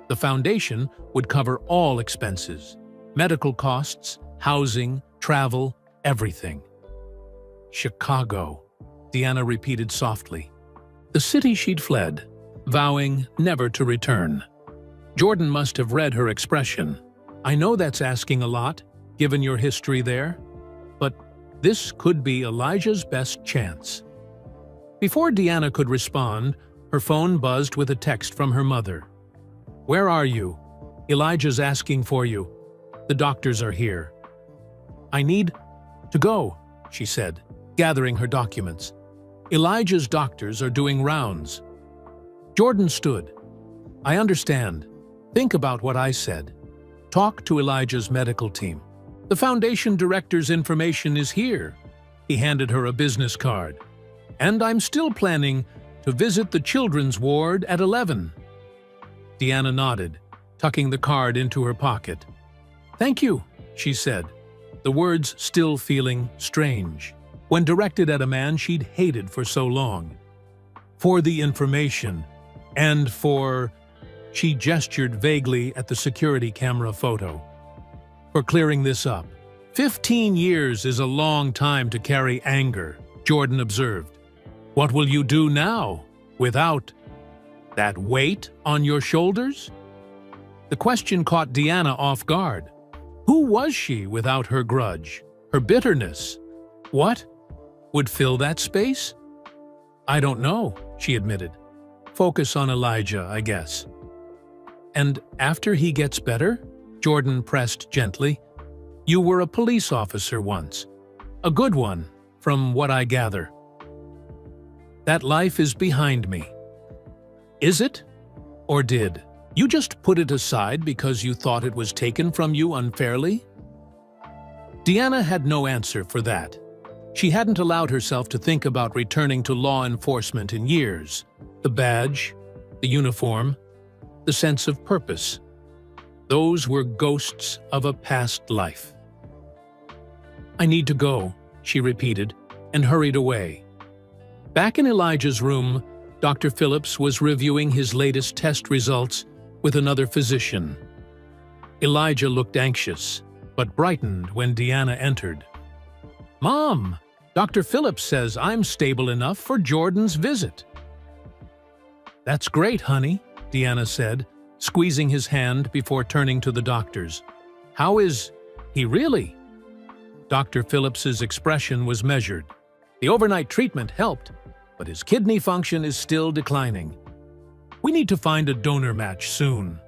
The foundation would cover all expenses, medical costs, housing, travel, everything." "Chicago," Deanna repeated softly. The city she'd fled, vowing never to return. Jordan must have read her expression. "I know that's asking a lot, given your history there, but this could be Elijah's best chance." Before Deanna could respond, her phone buzzed with a text from her mother. "Where are you? Elijah's asking for you. The doctors are here." "I need to go," she said, gathering her documents. "Elijah's doctors are doing rounds." Jordan stood. "I understand. Think about what I said. Talk to Elijah's medical team. The foundation director's information is here." He handed her a business card. "And I'm still planning to visit the children's ward at 11. Deanna nodded, tucking the card into her pocket. "Thank you," she said, the words still feeling strange, when directed at a man she'd hated for so long. "For the information, and for—" she gestured vaguely at the security camera photo. "For clearing this up. 15 years is a long time to carry anger," Jordan observed. "What will you do now, without that weight on your shoulders?" The question caught Deanna off guard. Who was she without her grudge, her bitterness? What would fill that space? "I don't know," she admitted. "Focus on Elijah, I guess." "And after he gets better?" Jordan pressed gently. "You were a police officer once. A good one, from what I gather." "That life is behind me." "Is it? Or did? You just put it aside because you thought it was taken from you unfairly?" Deanna had no answer for that. She hadn't allowed herself to think about returning to law enforcement in years. The badge, the uniform, the sense of purpose. Those were ghosts of a past life. "I need to go," she repeated, and hurried away. Back in Elijah's room, Dr. Phillips was reviewing his latest test results with another physician. Elijah looked anxious, but brightened when Deanna entered. "Mom, Dr. Phillips says I'm stable enough for Jordan's visit." "That's great, honey," Deanna said, squeezing his hand before turning to the doctors. "How is he really?" Dr. Phillips's expression was measured. "The overnight treatment helped, but his kidney function is still declining. We need to find a donor match soon."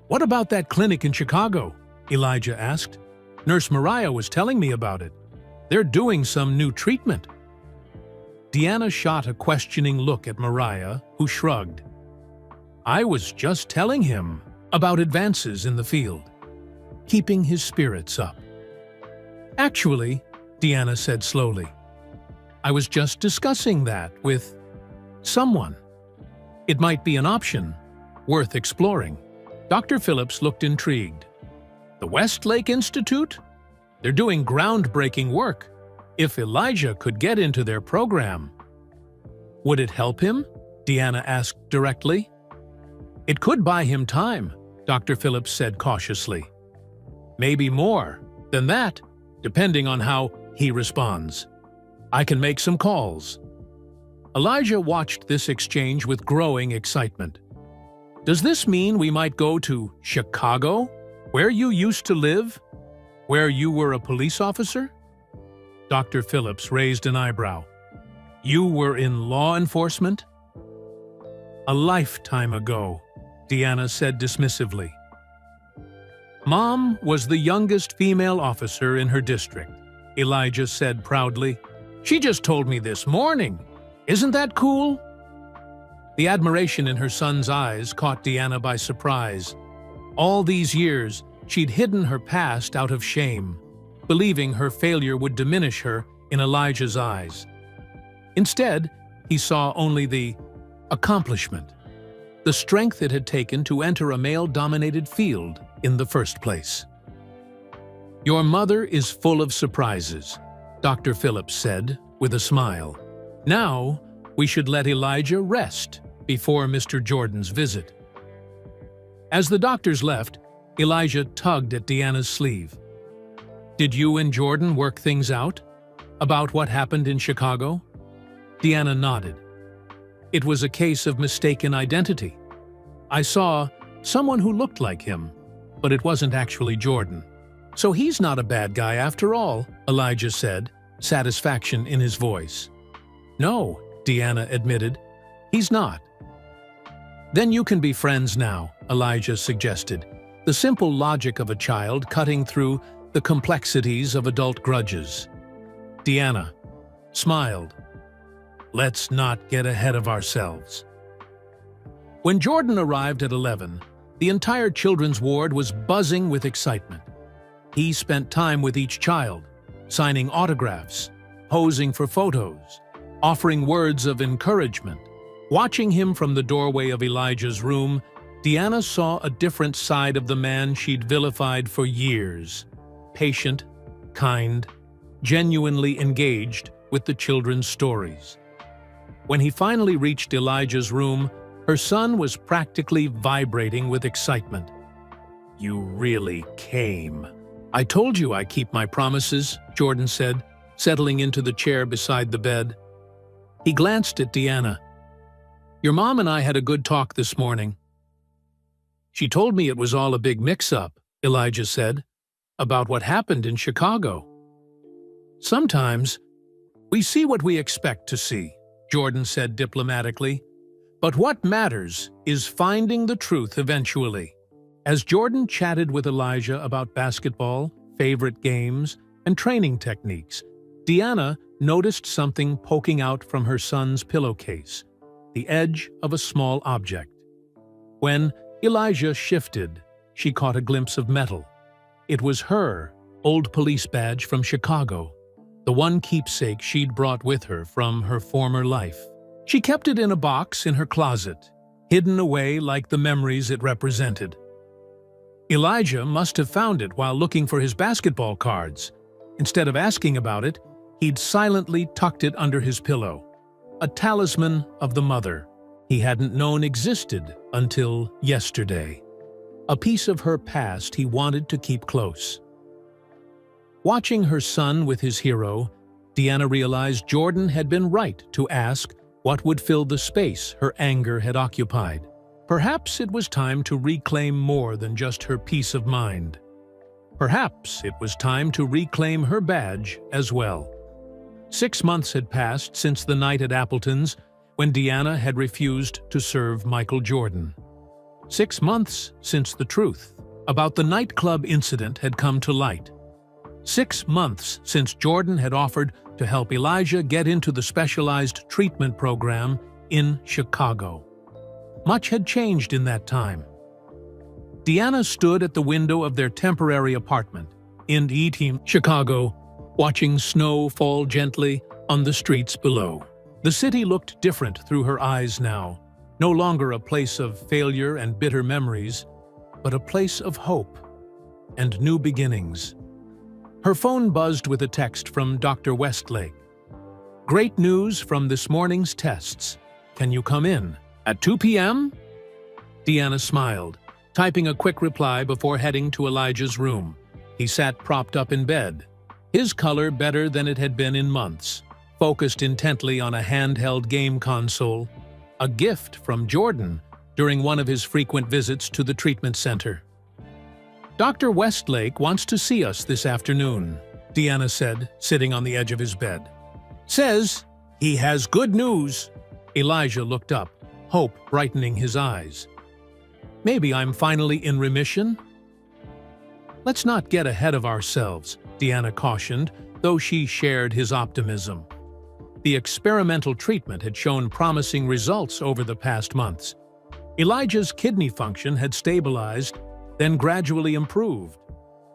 "What about that clinic in Chicago?" Elijah asked. "Nurse Mariah was telling me about it. They're doing some new treatment." Deanna shot a questioning look at Mariah, who shrugged. "I was just telling him about advances in the field, keeping his spirits up." "Actually," Deanna said slowly, "I was just discussing that with someone. It might be an option, worth exploring." Dr. Phillips looked intrigued. "The Westlake Institute? They're doing groundbreaking work. If Elijah could get into their program." "Would it help him?" Deanna asked directly. "It could buy him time," Dr. Phillips said cautiously. "Maybe more than that, depending on how he responds. I can make some calls." Elijah watched this exchange with growing excitement. "Does this mean we might go to Chicago, where you used to live? Where you were a police officer?" Dr. Phillips raised an eyebrow. "You were in law enforcement?" "A lifetime ago," Deanna said dismissively. "Mom was the youngest female officer in her district," Elijah said proudly. "She just told me this morning. Isn't that cool?" The admiration in her son's eyes caught Deanna by surprise. All these years, she'd hidden her past out of shame, believing her failure would diminish her in Elijah's eyes. Instead, he saw only the accomplishment, the strength it had taken to enter a male-dominated field in the first place. "Your mother is full of surprises," Dr. Phillips said, with a smile. "Now, we should let Elijah rest before Mr. Jordan's visit." As the doctors left, Elijah tugged at Deanna's sleeve. "Did you and Jordan work things out? About what happened in Chicago?" Deanna nodded. "It was a case of mistaken identity. I saw someone who looked like him, but it wasn't actually Jordan. So he's not a bad guy after all," Elijah said, satisfaction in his voice. "No," Deanna admitted, "he's not." "Then you can be friends now," Elijah suggested, the simple logic of a child cutting through the complexities of adult grudges. Deanna smiled. "Let's not get ahead of ourselves." When Jordan arrived at 11, the entire children's ward was buzzing with excitement. He spent time with each child, signing autographs, posing for photos, offering words of encouragement. Watching him from the doorway of Elijah's room, Deanna saw a different side of the man she'd vilified for years. Patient, kind, genuinely engaged with the children's stories. When he finally reached Elijah's room, her son was practically vibrating with excitement. "You really came." "I told you I keep my promises," Jordan said, settling into the chair beside the bed. He glanced at Deanna. "Your mom and I had a good talk this morning." "She told me it was all a big mix-up," Elijah said, "about what happened in Chicago." "Sometimes we see what we expect to see," Jordan said diplomatically. "But what matters is finding the truth eventually." As Jordan chatted with Elijah about basketball, favorite games, and training techniques, Deanna noticed something poking out from her son's pillowcase, the edge of a small object. When Elijah shifted, she caught a glimpse of metal. It was her old police badge from Chicago, the one keepsake she'd brought with her from her former life. She kept it in a box in her closet, hidden away like the memories it represented. Elijah must have found it while looking for his basketball cards. Instead of asking about it, he'd silently tucked it under his pillow, a talisman of the mother he hadn't known existed until yesterday, a piece of her past he wanted to keep close. Watching her son with his hero, Deanna realized Jordan had been right to ask what would fill the space her anger had occupied. Perhaps it was time to reclaim more than just her peace of mind. Perhaps it was time to reclaim her badge as well. 6 months had passed since the night at Appleton's when Deanna had refused to serve Michael Jordan. 6 months since the truth about the nightclub incident had come to light. 6 months since Jordan had offered to help Elijah get into the specialized treatment program in Chicago. Much had changed in that time. Deanna stood at the window of their temporary apartment in Eaton, Chicago, watching snow fall gently on the streets below. The city looked different through her eyes now, no longer a place of failure and bitter memories, but a place of hope and new beginnings. Her phone buzzed with a text from Dr. Westlake. "Great news from this morning's tests. Can you come in at 2 p.m.? Deanna smiled, typing a quick reply before heading to Elijah's room. He sat propped up in bed, his color better than it had been in months, focused intently on a handheld game console, a gift from Jordan during one of his frequent visits to the treatment center. "Dr. Westlake wants to see us this afternoon," Deanna said, sitting on the edge of his bed. "Says he has good news." Elijah looked up, hope brightening his eyes. "Maybe I'm finally in remission?" "Let's not get ahead of ourselves," Deanna cautioned, though she shared his optimism. The experimental treatment had shown promising results over the past months. Elijah's kidney function had stabilized, then gradually improved.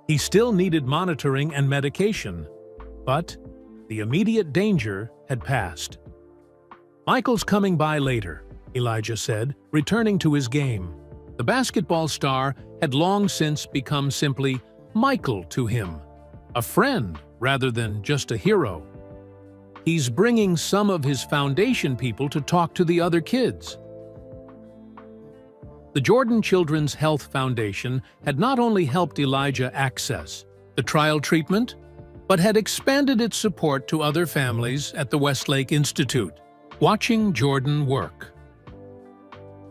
He still needed monitoring and medication, but the immediate danger had passed. "Michael's coming by later," Elijah said, returning to his game. The basketball star had long since become simply Michael to him, a friend rather than just a hero. He's bringing some of his foundation people to talk to the other kids. The Jordan Children's Health Foundation had not only helped Elijah access the trial treatment, but had expanded its support to other families at the Westlake Institute, watching Jordan work.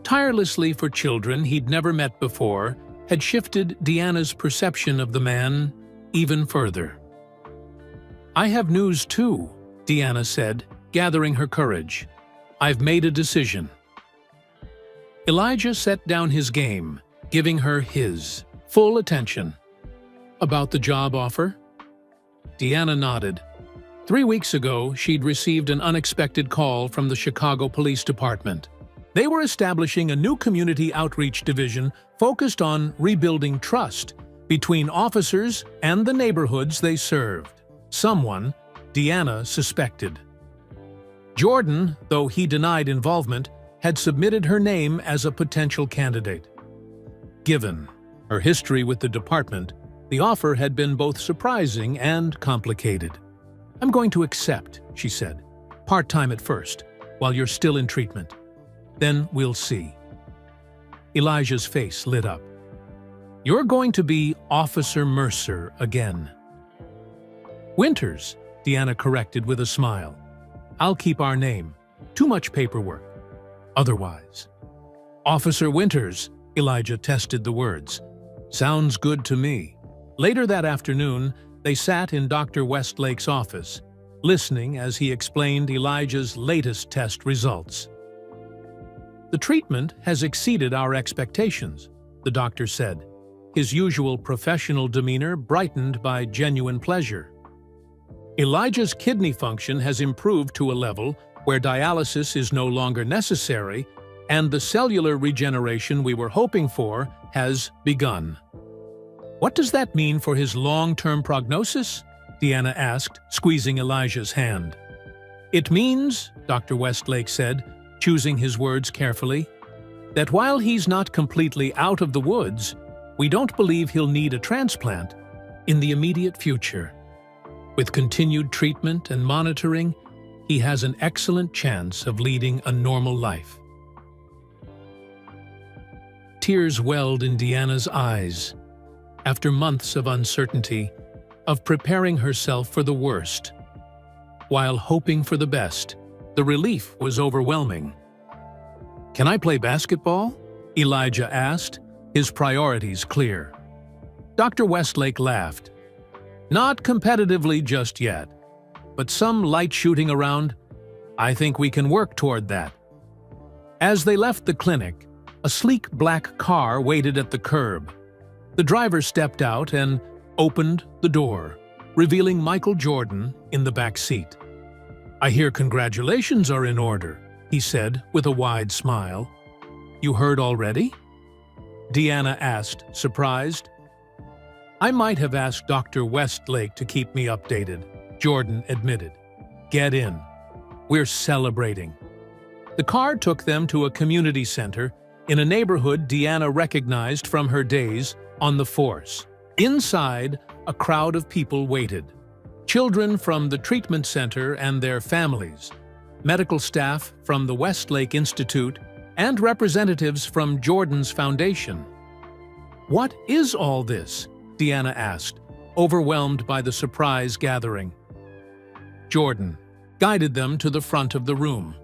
Tirelessly for children he'd never met before, had shifted Deanna's perception of the man even further. "I have news too," Deanna said, gathering her courage. "I've made a decision." Elijah set down his game, giving her his full attention. "About the job offer?" Deanna nodded. 3 weeks ago, she'd received an unexpected call from the Chicago Police Department. They were establishing a new community outreach division focused on rebuilding trust between officers and the neighborhoods they served. Someone, Deanna suspected. Jordan, though he denied involvement, had submitted her name as a potential candidate. Given her history with the department, the offer had been both surprising and complicated. "I'm going to accept," she said. "Part-time at first, while you're still in treatment. Then we'll see." Elijah's face lit up. "You're going to be Officer Mercer again." "Winters," Deanna corrected with a smile. "I'll keep our name. Too much paperwork. Otherwise." "Officer Winters," Elijah tested the words. "Sounds good to me." Later that afternoon, they sat in Dr. Westlake's office, listening as he explained Elijah's latest test results. "The treatment has exceeded our expectations," the doctor said, his usual professional demeanor brightened by genuine pleasure. "Elijah's kidney function has improved to a level where dialysis is no longer necessary, and the cellular regeneration we were hoping for has begun." "What does that mean for his long-term prognosis?" Deanna asked, squeezing Elijah's hand. "It means," Dr. Westlake said, choosing his words carefully, "that while he's not completely out of the woods, we don't believe he'll need a transplant in the immediate future. With continued treatment and monitoring, he has an excellent chance of leading a normal life." Tears welled in Deanna's eyes. After months of uncertainty, of preparing herself for the worst, while hoping for the best, the relief was overwhelming. "Can I play basketball?" Elijah asked, his priorities clear. Dr. Westlake laughed. "Not competitively just yet, but some light shooting around. I think we can work toward that." As they left the clinic, a sleek black car waited at the curb. The driver stepped out and opened the door, revealing Michael Jordan in the back seat. "I hear congratulations are in order," he said with a wide smile. "You heard already?" Deanna asked, surprised. "I might have asked Dr. Westlake to keep me updated," Jordan admitted. "Get in. We're celebrating." The car took them to a community center in a neighborhood Deanna recognized from her days on the force. Inside, a crowd of people waited. Children from the treatment center and their families, medical staff from the Westlake Institute, and representatives from Jordan's foundation. "What is all this?" Deanna asked, overwhelmed by the surprise gathering. Jordan guided them to the front of the room.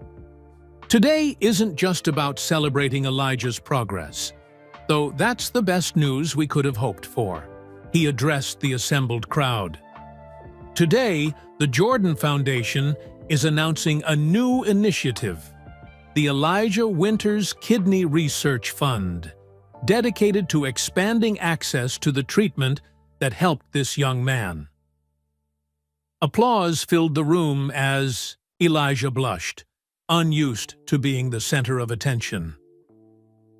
"Today isn't just about celebrating Elijah's progress, though that's the best news we could have hoped for," he addressed the assembled crowd. "Today, the Jordan Foundation is announcing a new initiative, the Elijah Winters Kidney Research Fund, dedicated to expanding access to the treatment that helped this young man." Applause filled the room as Elijah blushed, unused to being the center of attention.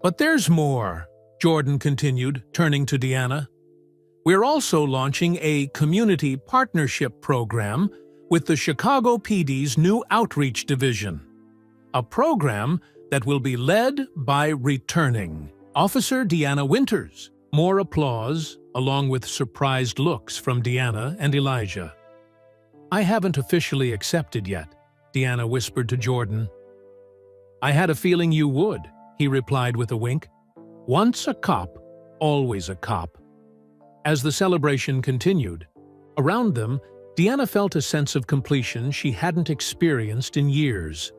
"But there's more," Jordan continued, turning to Deanna. "We're also launching a community partnership program with the Chicago PD's new outreach division, a program that will be led by returning Officer Deanna Winters. More applause, along with surprised looks from Deanna and Elijah. "I haven't officially accepted yet," Deanna whispered to Jordan. "I had a feeling you would," he replied with a wink. "Once a cop, always a cop." As the celebration continued, around them, Deanna felt a sense of completion she hadn't experienced in years.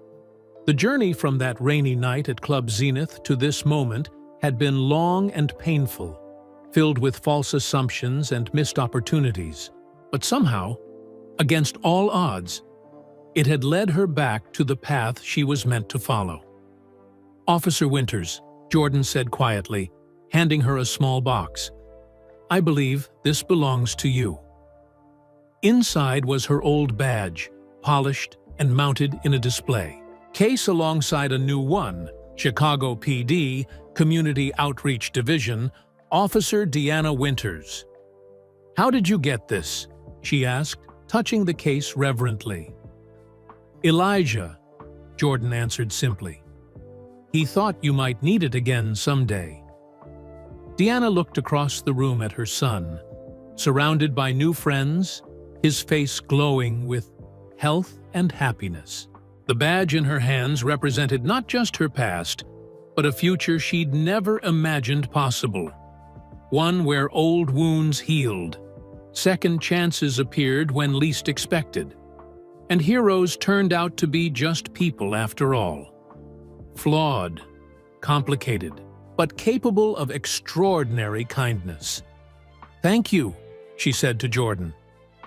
The journey from that rainy night at Club Zenith to this moment had been long and painful, filled with false assumptions and missed opportunities. But somehow, against all odds, it had led her back to the path she was meant to follow. "Officer Winters," Jordan said quietly, handing her a small box. "I believe this belongs to you." Inside was her old badge, polished and mounted in a display case alongside a new one, Chicago PD, Community Outreach Division, Officer Deanna Winters. "How did you get this?" she asked, touching the case reverently. "Elijah," Jordan answered simply. "He thought you might need it again someday." Deanna looked across the room at her son, surrounded by new friends, his face glowing with health and happiness. The badge in her hands represented not just her past, but a future she'd never imagined possible. One where old wounds healed, second chances appeared when least expected, and heroes turned out to be just people after all. Flawed, complicated, but capable of extraordinary kindness. "Thank you," she said to Jordan,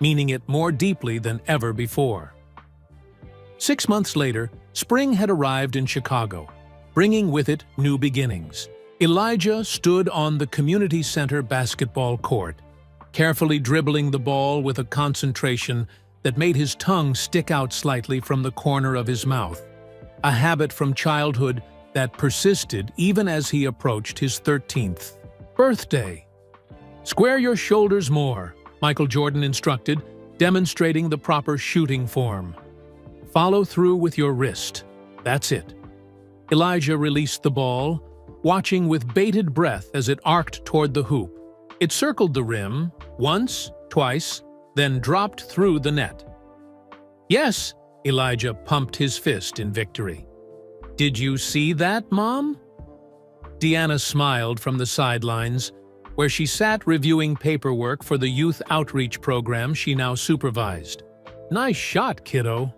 meaning it more deeply than ever before. 6 months later, spring had arrived in Chicago, bringing with it new beginnings. Elijah stood on the community center basketball court, carefully dribbling the ball with a concentration that made his tongue stick out slightly from the corner of his mouth, a habit from childhood that persisted even as he approached his 13th birthday. "Square your shoulders more," Michael Jordan instructed, demonstrating the proper shooting form. "Follow through with your wrist. That's it." Elijah released the ball, watching with bated breath as it arced toward the hoop. It circled the rim, once, twice, then dropped through the net. "Yes," Elijah pumped his fist in victory. "Did you see that, Mom?" Deanna smiled from the sidelines, where she sat reviewing paperwork for the youth outreach program she now supervised. "Nice shot, kiddo."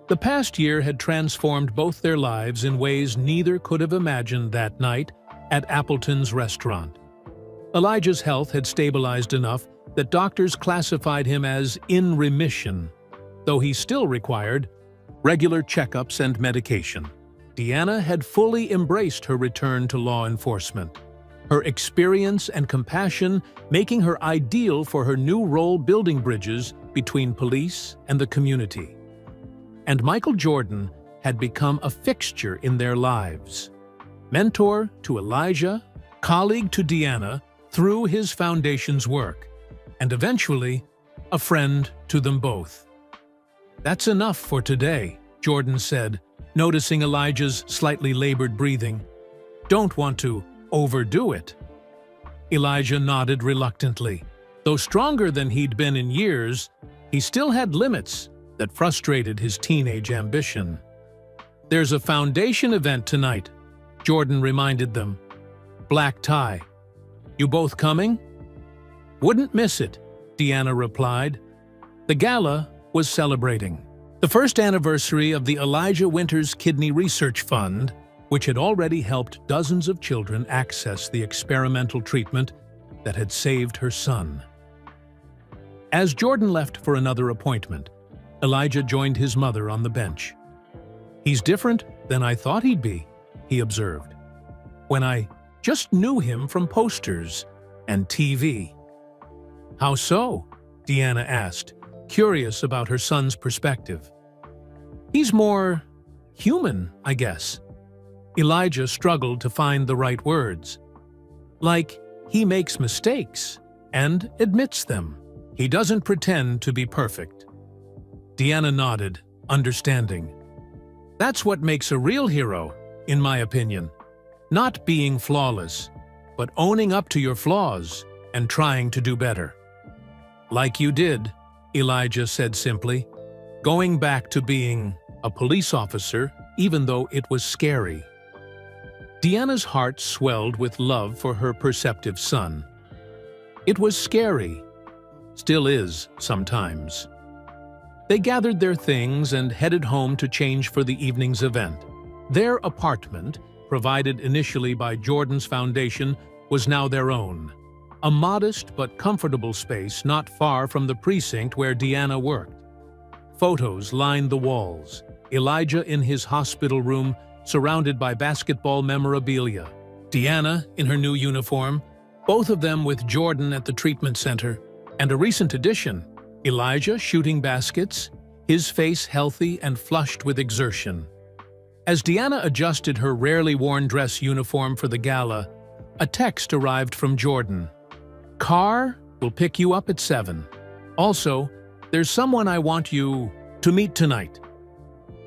The past year had transformed both their lives in ways neither could have imagined that night at Appleton's restaurant. Elijah's health had stabilized enough that doctors classified him as in remission, though he still required regular checkups and medication. Deanna had fully embraced her return to law enforcement, her experience and compassion making her ideal for her new role building bridges between police and the community. And Michael Jordan had become a fixture in their lives. Mentor to Elijah, colleague to Deanna through his foundation's work, and eventually a friend to them both. "That's enough for today," Jordan said, noticing Elijah's slightly labored breathing. "Don't want to overdo it." Elijah nodded reluctantly. Though stronger than he'd been in years, he still had limits that frustrated his teenage ambition. "There's a foundation event tonight," Jordan reminded them. "Black tie. You both coming?" "Wouldn't miss it," Deanna replied. The gala was celebrating the first anniversary of the Elijah Winters Kidney Research Fund, which had already helped dozens of children access the experimental treatment that had saved her son. As Jordan left for another appointment, Elijah joined his mother on the bench. "He's different than I thought he'd be," he observed, "when I just knew him from posters and TV." "How so?" Deanna asked, curious about her son's perspective. "He's more human, I guess." Elijah struggled to find the right words. "Like, he makes mistakes and admits them. He doesn't pretend to be perfect." Deanna nodded, understanding. That's what makes a real hero, in my opinion. Not being flawless, but owning up to your flaws and trying to do better. Like you did, Elijah said simply, going back to being a police officer, even though it was scary. Deanna's heart swelled with love for her perceptive son. It was scary, still is sometimes. They gathered their things and headed home to change for the evening's event. Their apartment, provided initially by Jordan's foundation, was now their own. A modest but comfortable space not far from the precinct where Deanna worked. Photos lined the walls, Elijah in his hospital room, surrounded by basketball memorabilia. Deanna in her new uniform, both of them with Jordan at the treatment center, and a recent addition, Elijah shooting baskets, his face healthy and flushed with exertion. As Deanna adjusted her rarely worn dress uniform for the gala, a text arrived from Jordan. "Car will pick you up at 7. Also, there's someone I want you to meet tonight."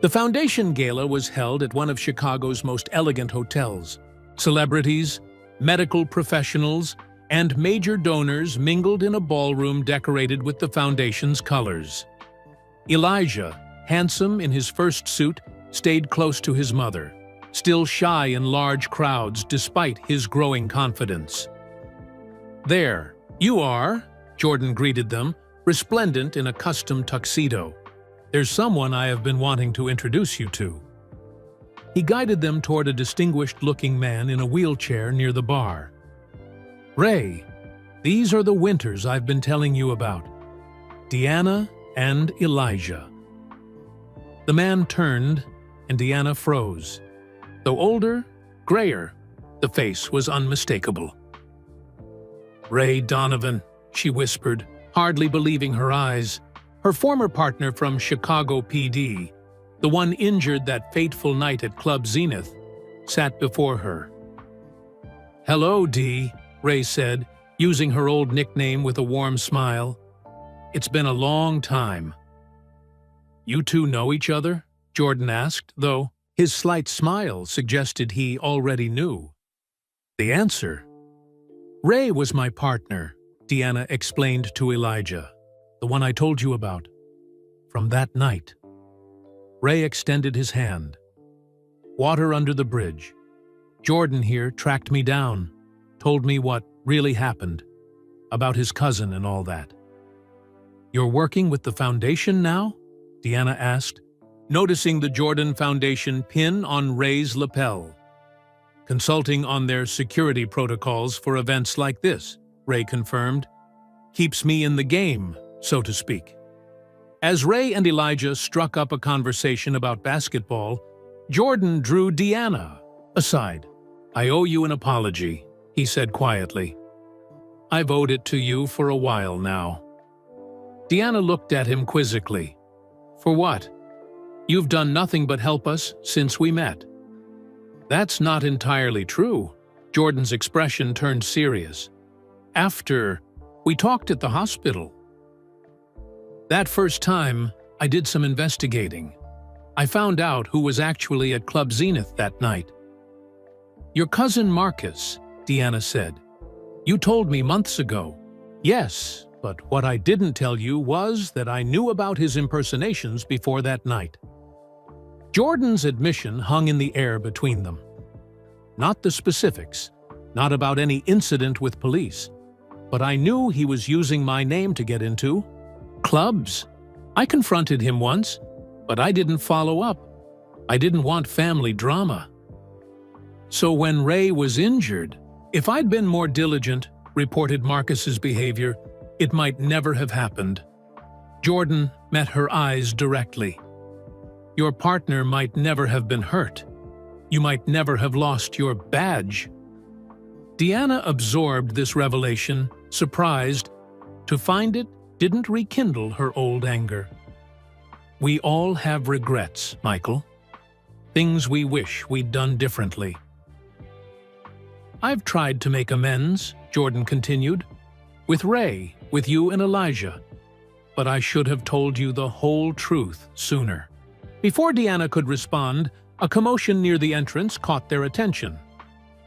The foundation gala was held at one of Chicago's most elegant hotels. Celebrities, medical professionals, and major donors mingled in a ballroom decorated with the foundation's colors. Elijah, handsome in his first suit, stayed close to his mother, still shy in large crowds despite his growing confidence. "There, you are," Jordan greeted them, resplendent in a custom tuxedo. "There's someone I have been wanting to introduce you to." He guided them toward a distinguished-looking man in a wheelchair near the bar. "Ray, these are the Winters I've been telling you about. Deanna and Elijah." The man turned, and Deanna froze. Though older, grayer, the face was unmistakable. "Ray Donovan," she whispered, hardly believing her eyes. Her former partner from Chicago PD, the one injured that fateful night at Club Zenith, sat before her. "Hello, Dee," Ray said, using her old nickname with a warm smile. "It's been a long time." "You two know each other?" Jordan asked, though his slight smile suggested he already knew. The answer: "Ray was my partner," Deanna explained to Elijah, "the one I told you about. From that night." Ray extended his hand. "Water under the bridge. Jordan here tracked me down, told me what really happened, about his cousin and all that." "You're working with the foundation now?" Deanna asked, noticing the Jordan Foundation pin on Ray's lapel. "Consulting on their security protocols for events like this," Ray confirmed. "Keeps me in the game, so to speak." As Ray and Elijah struck up a conversation about basketball, Jordan drew Deanna aside. "I owe you an apology," he said quietly. "I've owed it to you for a while now." Deanna looked at him quizzically. "For what? You've done nothing but help us since we met." "That's not entirely true." Jordan's expression turned serious. "After we talked at the hospital. That first time, I did some investigating. I found out who was actually at Club Zenith that night." "Your cousin Marcus," Deanna said. "You told me months ago." "Yes, but what I didn't tell you was that I knew about his impersonations before that night." Jordan's admission hung in the air between them. Not the specifics, not about any incident with police, but I knew he was using my name to get into clubs. I confronted him once, but I didn't follow up. I didn't want family drama. So when Ray was injured, if I'd been more diligent, reported Marcus's behavior, it might never have happened. Jordan met her eyes directly. "Your partner might never have been hurt. You might never have lost your badge." Deanna absorbed this revelation, surprised, to find it didn't rekindle her old anger. "We all have regrets, Michael. Things we wish we'd done differently." "I've tried to make amends," Jordan continued, "with Ray, with you and Elijah, but I should have told you the whole truth sooner." Before Deanna could respond, a commotion near the entrance caught their attention.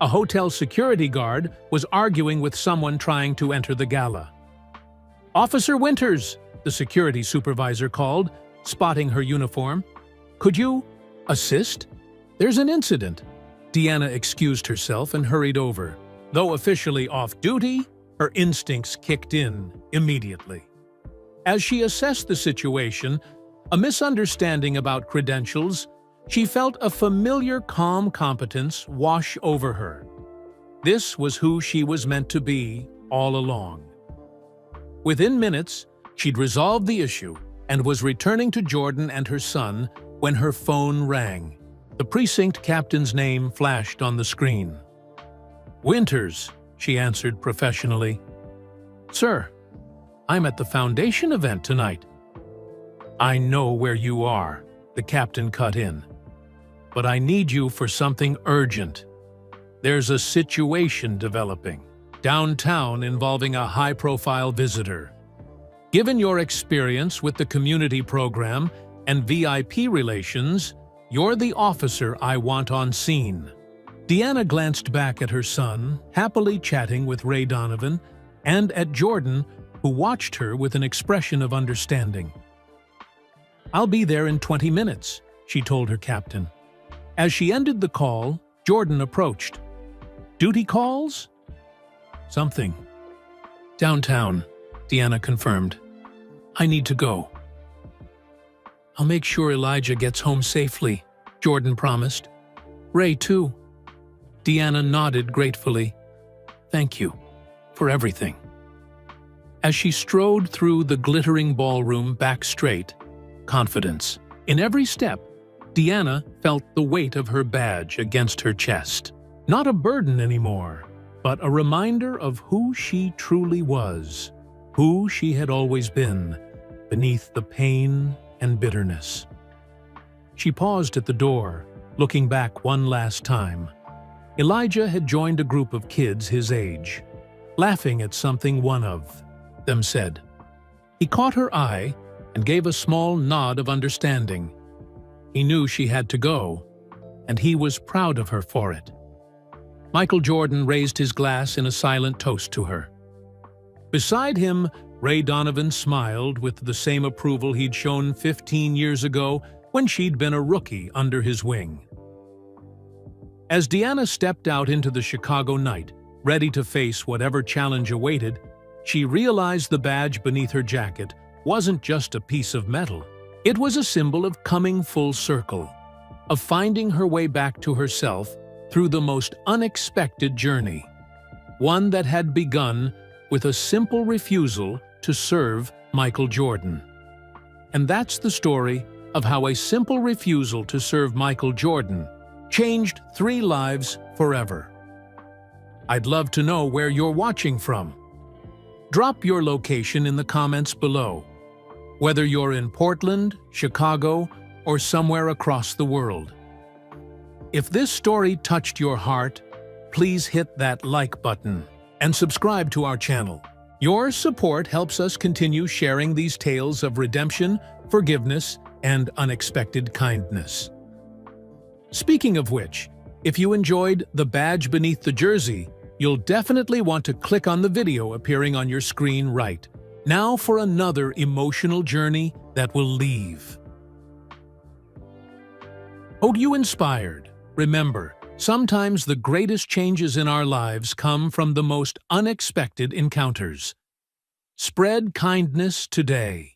A hotel security guard was arguing with someone trying to enter the gala. "Officer Winters," the security supervisor called, spotting her uniform. "Could you assist? There's an incident." Deanna excused herself and hurried over. Though officially off duty, her instincts kicked in immediately. As she assessed the situation, a misunderstanding about credentials, she felt a familiar calm competence wash over her. This was who she was meant to be all along. Within minutes, she'd resolved the issue and was returning to Jordan and her son when her phone rang. The precinct captain's name flashed on the screen. "Winters," she answered professionally. "Sir, I'm at the Foundation event tonight." "I know where you are," the captain cut in. "But I need you for something urgent. There's a situation developing downtown involving a high-profile visitor. Given your experience with the community program and VIP relations, you're the officer I want on scene." Deanna glanced back at her son, happily chatting with Ray Donovan, and at Jordan, who watched her with an expression of understanding. "I'll be there in 20 minutes, she told her captain. As she ended the call, Jordan approached. "Duty calls?" "Something." "Downtown," Deanna confirmed. "I need to go." "I'll make sure Elijah gets home safely," Jordan promised. "Ray, too." Deanna nodded gratefully. "Thank you for everything." As she strode through the glittering ballroom back straight, confidence in every step, Deanna felt the weight of her badge against her chest. Not a burden anymore, but a reminder of who she truly was, who she had always been, beneath the pain and bitterness. She paused at the door, looking back one last time. Elijah had joined a group of kids his age, laughing at something one of them said. He caught her eye and gave a small nod of understanding. He knew she had to go, and he was proud of her for it. Michael Jordan raised his glass in a silent toast to her. Beside him, Ray Donovan smiled with the same approval he'd shown 15 years ago when she'd been a rookie under his wing. As Deanna stepped out into the Chicago night, ready to face whatever challenge awaited, she realized the badge beneath her jacket wasn't just a piece of metal. It was a symbol of coming full circle, of finding her way back to herself through the most unexpected journey, one that had begun with a simple refusal to serve Michael Jordan. And that's the story of how a simple refusal to serve Michael Jordan changed 3 lives forever. I'd love to know where you're watching from. Drop your location in the comments below, whether you're in Portland, Chicago, or somewhere across the world. If this story touched your heart, please hit that like button and subscribe to our channel. Your support helps us continue sharing these tales of redemption, forgiveness, and unexpected kindness. Speaking of which, if you enjoyed The Badge Beneath the Jersey, you'll definitely want to click on the video appearing on your screen right now for another emotional journey that will leave. Hope you inspired. Remember, sometimes the greatest changes in our lives come from the most unexpected encounters. Spread kindness today.